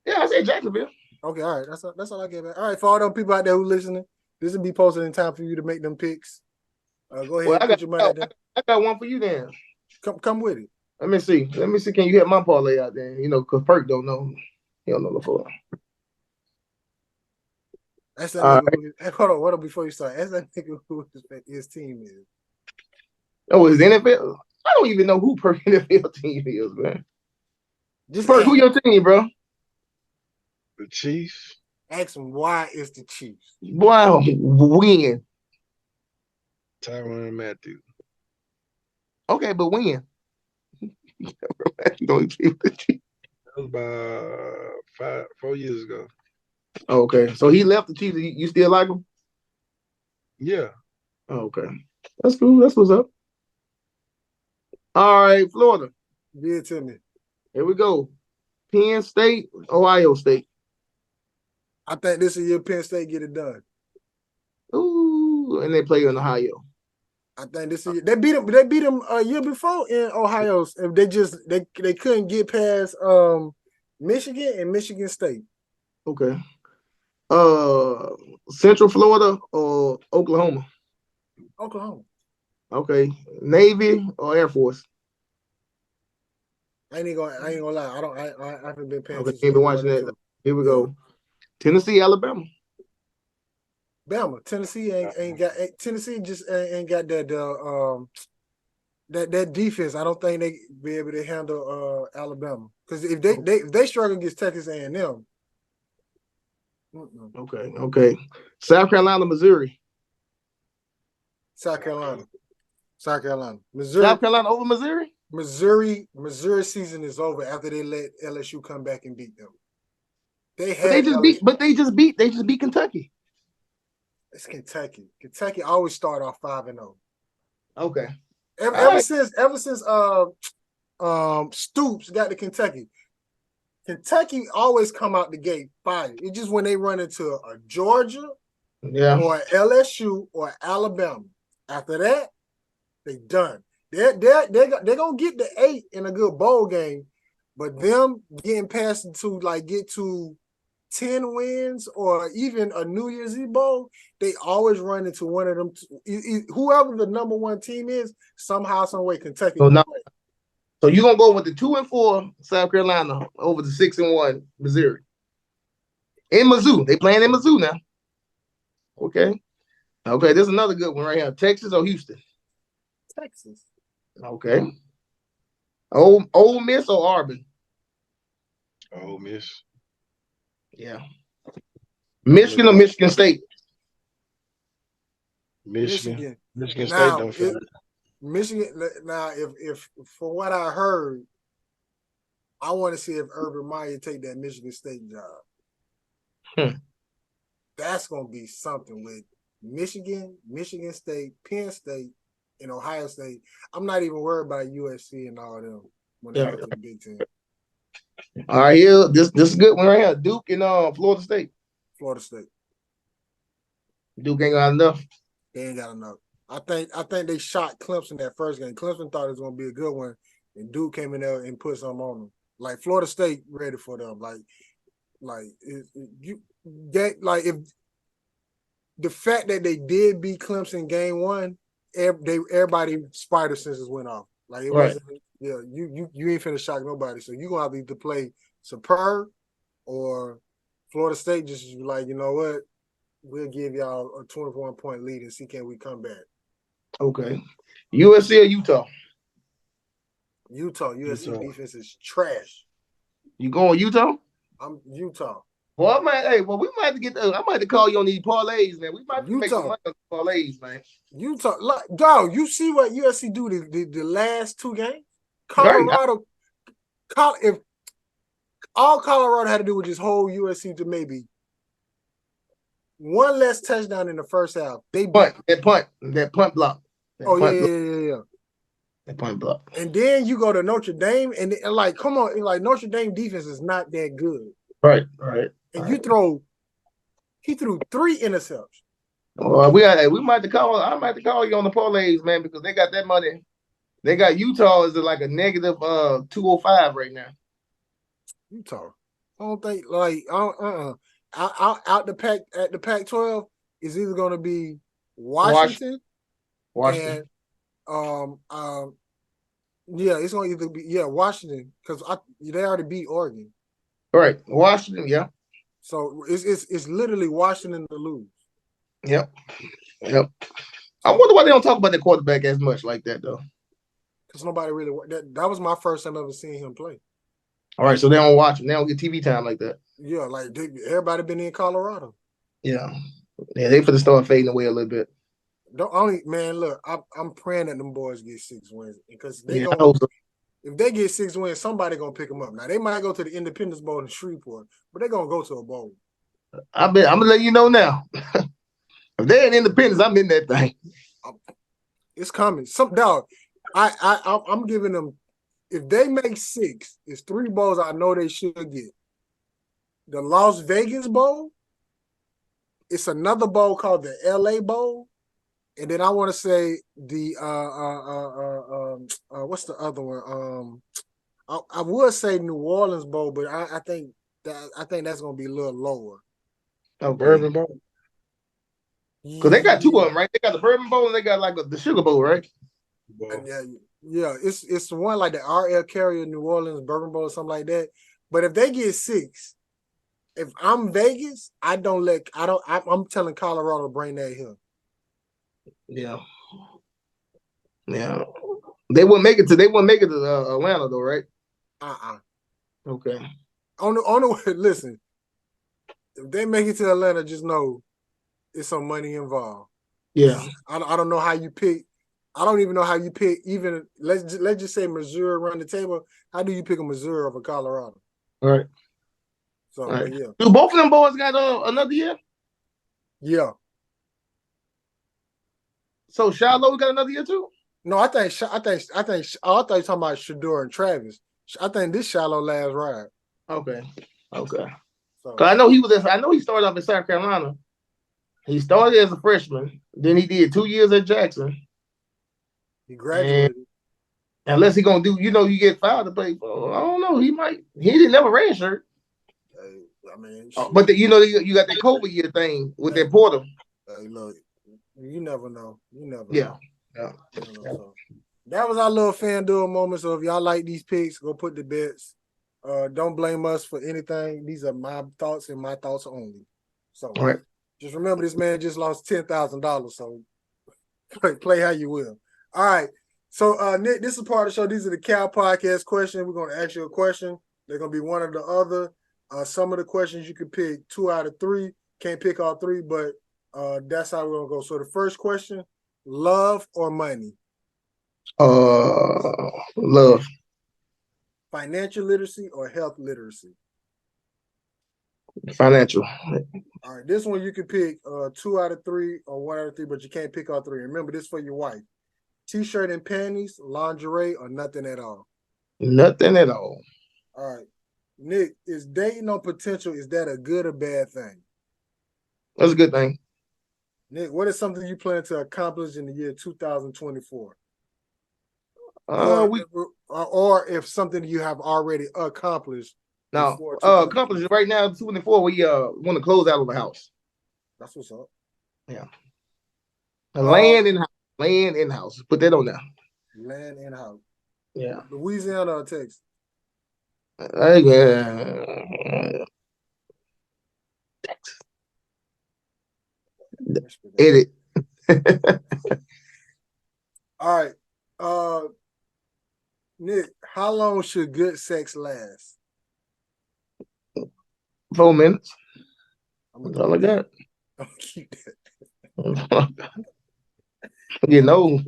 Yeah, I said Jacksonville. Okay, all right. That's all I get back. All right, for all those people out there who listening, this will be posted in time for you to make them picks. Go ahead and put your money out there. I got one for you then. Come with it. Let me see. Can you hit my parlay out there? You know, because Perk don't know. He don't know the full. That's that nigga who, hold on, before you start. That's that nigga who his team is. Oh, his NFL? I don't even know who Perk NFL team is, man. Just Perk, who your team, bro? The Chiefs. Ask him why it's the Chiefs. Wow, win. Tyrann Matthew. Okay, but win. You don't keep the Chiefs. That was about 4 years ago. Okay, so he left the Chiefs. You still like him? Yeah. Okay, that's cool. That's what's up. All right, Florida. Give it to me. Here we go. Penn State, Ohio State. I think this is year Penn State get it done. Ooh, and they play in Ohio. I think this is they beat them a year before in Ohio. If they couldn't get past Michigan and Michigan State. Okay. Central Florida or Oklahoma? Oklahoma. Okay. Navy or Air Force? I ain't gonna lie. I haven't been paying Okay, attention. ain't been watching that. Here we go. Tennessee, Alabama. Bama. Tennessee just ain't got that defense. I don't think they be able to handle Alabama. Because if they struggle against Texas A&M. Okay. South Carolina, Missouri. South Carolina. Missouri. South Carolina over Missouri? Missouri season is over after they let LSU come back and beat them. They just beat Kentucky. It's Kentucky. Kentucky always start off 5-0. Okay. Ever since Stoops got to Kentucky. Kentucky always come out the gate fire. It's just when they run into a Georgia or LSU or Alabama. After that, they done. They're gonna get the 8 in a good bowl game, but them getting past get to 10 wins or even a New Year's Eve bowl, they always run into one of them. Whoever the number one team is, somehow, some way, Kentucky. So you're gonna go with the 2-4 South Carolina over the 6-1 Missouri. In Mizzou. They playing in Mizzou now. Okay. There's another good one right here. Texas or Houston? Texas. Okay. Ole Miss or Auburn? Ole Miss. Yeah. Michigan or Michigan State? Michigan State don't feel it. Michigan. Now, if from what I heard, I want to see if Urban Meyer take that Michigan State job. That's gonna be something with Michigan, Michigan State, Penn State, and Ohio State. I'm not even worried about USC and all of them when they get to the Big Ten. All right, here this is a good one right here. Duke and Florida State. Florida State. Duke ain't got enough. They ain't got enough. I think they shot Clemson that first game. Clemson thought it was gonna be a good one, and Duke came in there and put something on them. Like Florida State ready for them. If the fact that they did beat Clemson game 1, everybody spider senses went off. Like it wasn't. Yeah, you ain't finna shock nobody. So you gonna have to either play superb or Florida State just like, you know what, we'll give y'all a 21-point lead and see can we come back. Okay. USC or Utah? USC defense is trash. You going Utah? I'm Utah. Well, we might have to I might have to call you on these parlays, man. We might have to make some money on parlays, man. Utah, dog, you see what USC do the last 2 games? Colorado, if all Colorado had to do was just hold USC to maybe one less touchdown in the first half. They punt block. That yeah. That punt block. And then you go to Notre Dame, and like, come on, like Notre Dame defense is not that good. Right. And he threw 3 interceptions. Well, we might have to call. I might have to call you on the parlays, man, because they got that money. They got Utah as like a negative 205 right now. Utah. I don't think like out the pack at the Pac-12 is either going to be Washington. And yeah, it's going to either be Washington because they already beat Oregon. Right, Washington, yeah. So it's literally Washington to lose. Yep. I wonder why they don't talk about the quarterback as much like that though. Because nobody really that was my first time ever seeing him play. All right, so they don't watch him. They don't get TV time like that. Yeah, like everybody been in Colorado. Yeah, they for the start fading away a little bit. Look, I'm praying that them boys get 6 wins because if they get 6 wins, somebody gonna pick them up. Now they might go to the Independence Bowl in Shreveport, but they're gonna go to a bowl. I'm gonna let you know now. If they're in Independence, I'm in that thing. It's coming. Some dog. I'm giving them. If they make 6, it's 3 bowls I know they should get. The Las Vegas Bowl. It's another bowl called the LA Bowl. And then I want to say the what's the other one? I would say New Orleans Bowl, but I think that's gonna be a little lower. Oh, Bourbon Bowl. Because they got 2 of them, right? They got the Bourbon Bowl and they got like the Sugar Bowl, right? Yeah. It's one like the RL Carrier New Orleans Bourbon Bowl or something like that. But if they get 6, if I'm Vegas, I'm telling Colorado to bring that here. Yeah. They wouldn't make it to Atlanta though, right? Okay. On the way, listen. If they make it to Atlanta, just know it's some money involved. Yeah. I don't know how you pick. I don't even know how you pick. Even let's just say Missouri run the table. How do you pick a Missouri over Colorado? All right. So all right. Yeah. Do both of them boys got another year? Yeah. So Shiloh got another year too? No, I thought you were talking about Shador and Travis. I think this Shiloh last ride. Okay. So, I know he started off in South Carolina. He started as a freshman. Then he did 2 years at Jackson. He graduated. And unless he gonna do, you get fouled to play. I don't know. He didn't never ran shirt. I mean, but you got that COVID year thing with that Porter. Look, you never know. Yeah. So, that was our little FanDuel moment. So if y'all like these picks, go put the bets. Don't blame us for anything. These are my thoughts and my thoughts only. So just remember, this man just lost $10,000. So play how you will. All right. So Nick, this is part of the show. These are the Cal Podcast questions. We're going to ask you a question. They're going to be one or the other. Some of the questions you can pick 2 out of 3. Can't pick all 3, but that's how we're going to go. So the first question, love or money? Love. Financial literacy or health literacy? Financial. All right, this one you can pick 2 out of 3 or 1 out of 3, but you can't pick all 3. Remember, this for your wife. T-shirt and panties, lingerie, or nothing at all? Nothing at all. All right. Nick, is dating on potential, is that a good or bad thing? That's a good thing. Nick, what is something you plan to accomplish in the year 2024? Or if something you have already accomplished. Now, accomplished right now, 24, we want to close out of the house. That's what's up. Yeah. Land in-house. Put that on there. Land in-house. Yeah. Louisiana or Texas? Texas. Edit. All right. Nick, how long should good sex last? 4 minutes. That's all I got. I'm gonna keep that. You know.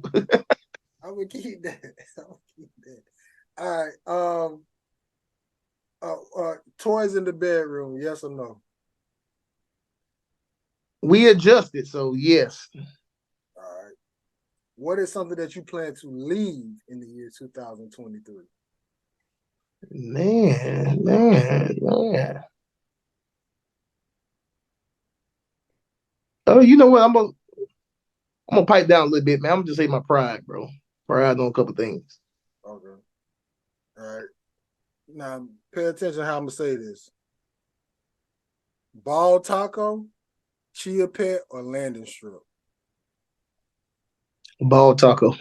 I'm gonna keep that. All right. Toys in the bedroom, yes or no? We adjusted, so yes. All right. What is something that you plan to leave in the year 2023? Man. Oh, you know what? I'm gonna pipe down a little bit, man. I'm gonna just say my pride, bro. Pride on a couple things. Okay. All right. Now, pay attention how I'm gonna say this. Ball taco, chia pet, or landing strip? Ball taco,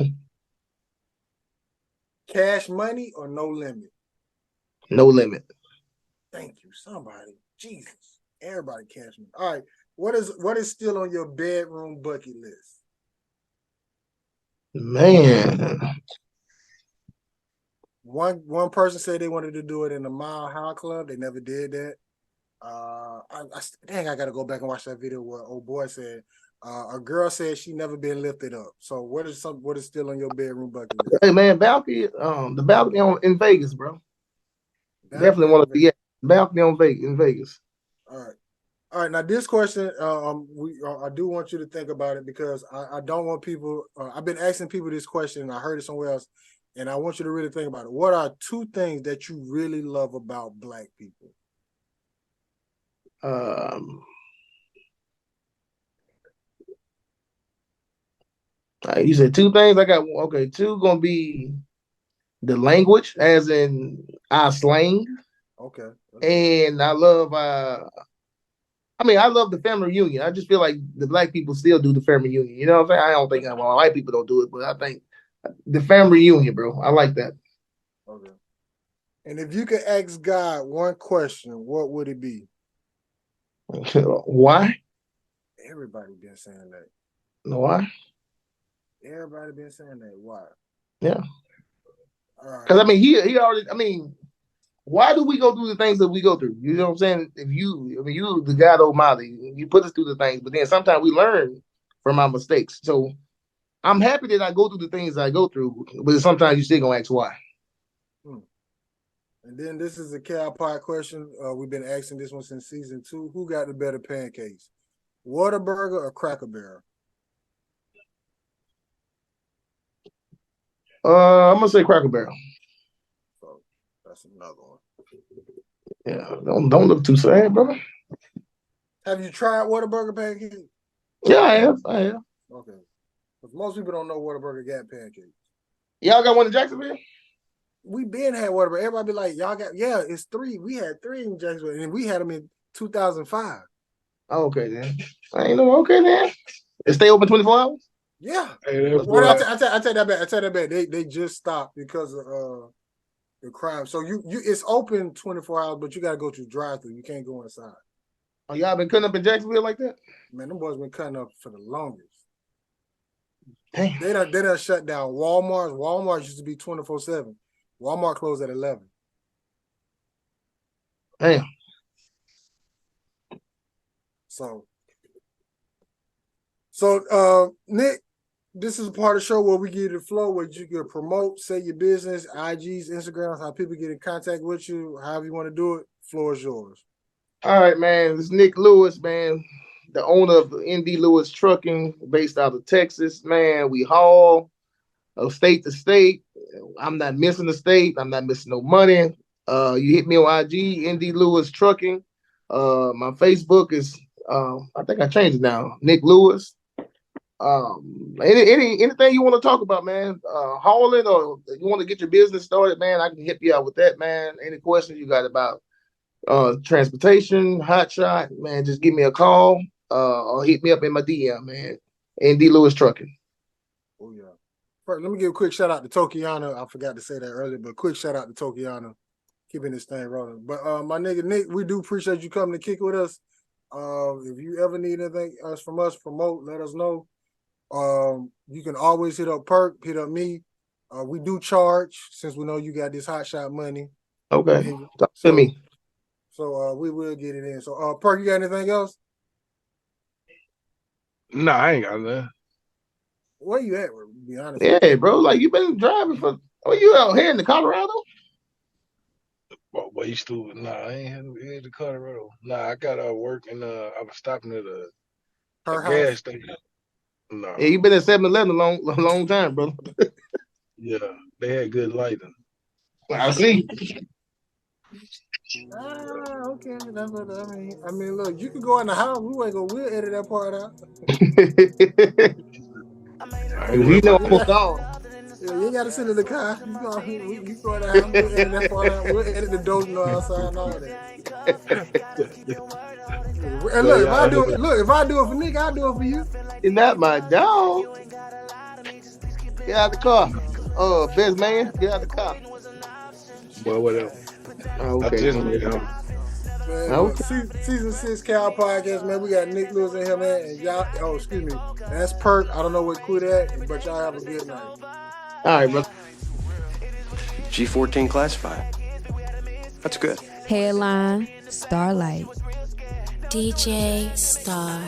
Cash money or no limit? no limit. Thank you, somebody. Jesus. Everybody cash money. All right. What is still on your bedroom bucket list? Man, One person said they wanted to do it in the Mile High Club. They never did that. I gotta go back and watch that video where old boy said a girl said she never been lifted up. So what is still on your bedroom bucket list? hey man, balcony, the balcony in Vegas, bro. Definitely Balcony want to in be at balcony on Vegas in Vegas. All right. Now this question, I do want you to think about it because I don't want people. I've been asking people this question, and I heard it somewhere else, and I want you to really think about it. What are two things that you really love about Black people? You said two things. I got okay. Two gonna be the language, as in our slang, Okay. and I love. I love the family reunion. I just feel like the Black people still do the family reunion. You know what I'm saying? I don't think white people don't do it, but I think the family reunion, bro. I like that. Okay. And if you could ask God one question, what would it be? Why? Everybody been saying that. Why? Everybody been saying that. Why? Yeah. Right. Because he already. Why do we go through the things that we go through? You know what I'm saying? You the God Almighty, you put us through the things, but then sometimes we learn from our mistakes. So I'm happy that I go through the things I go through, but sometimes you still gonna ask why. And then this is a cow pie question. We've been asking this one since season 2. Who got the better pancakes? Whataburger or Cracker Barrel? I'm gonna say Cracker Barrel. So that's another one. Yeah, don't look too sad, brother. Have you tried Whataburger pancakes? Yeah, I have. Okay. Because most people don't know Whataburger got pancakes. Y'all got one in Jacksonville? We been had Whataburger. Everybody be like, y'all got, yeah, it's 3. We had 3 in Jacksonville, and we had them in 2005. Oh, okay, then. I ain't know. Okay, then. It stay open 24 hours? Yeah. Hey, I take that back. They just stopped because of the crime. So you it's open 24 hours, but you got to go to drive-through. You can't go inside. Oh, y'all been cutting up in Jacksonville like that? Man, them boys been cutting up for the longest. Damn. They done shut down Walmart. Walmart used to be 24/7. Walmart closed at 11. Damn. So Nick, this is a part of the show where we give you the flow where you can promote, say your business, IGs, Instagrams, how people get in contact with you, however you want to do it. Floor is yours. All right, man. This is Nick Lewis, man, the owner of ND Lewis Trucking, based out of Texas. Man, we haul state to state. I'm not missing the state. I'm not missing no money. You hit me on IG, ND Lewis Trucking. My Facebook is, I think I changed it now, Nick Lewis. Anything you want to talk about, man, hauling or you want to get your business started, man, I can hit you out with that, man. Any questions you got about transportation, hot shot, man, just give me a call or hit me up in my DM, man. ND Lewis Trucking. Oh yeah. First, let me give a quick shout out to Tokiana. I forgot to say that earlier, but quick shout out to Tokiana, keeping this thing rolling. But my nigga Nick, we do appreciate you coming to kick with us. If you ever need anything else from us, promote, let us know. You can always hit up Perk, hit up me. We do charge since we know you got this hot shot money. Okay. Talk to me. So we will get it in. So Perk, you got anything else? Nah, I ain't got nothing. Where you at, to be honest? Yeah, bro. Like you been driving for you out here in the Colorado? Well, you stupid. Nah, I ain't had to Colorado. Nah, I got work and I was stopping at Her house. gas station. No. Yeah, you been at 7-Eleven a long time, brother. Yeah, they had good lighting. I see. Okay. I mean, look, you can go in the house. We'll edit that part out. I ain't We worried know about almost that. all. Yeah, you ain't got to sit in the car. You go in the house. We'll edit that part out. We'll edit the doors no outside and all that. And look, if I do it for Nick, I'll do it for you. You're not my dog. Get out the car. Best man, get out the car. Boy, whatever. Oh, I okay. just made him. Man, Okay. season 6 Cow Podcast, man. We got Nick Lewis in here, man. And y'all, excuse me. That's Perk. I don't know what quit at, but y'all have a good night. All right, bro. G14 classified. That's good. Headline, Starlight. DJ Star.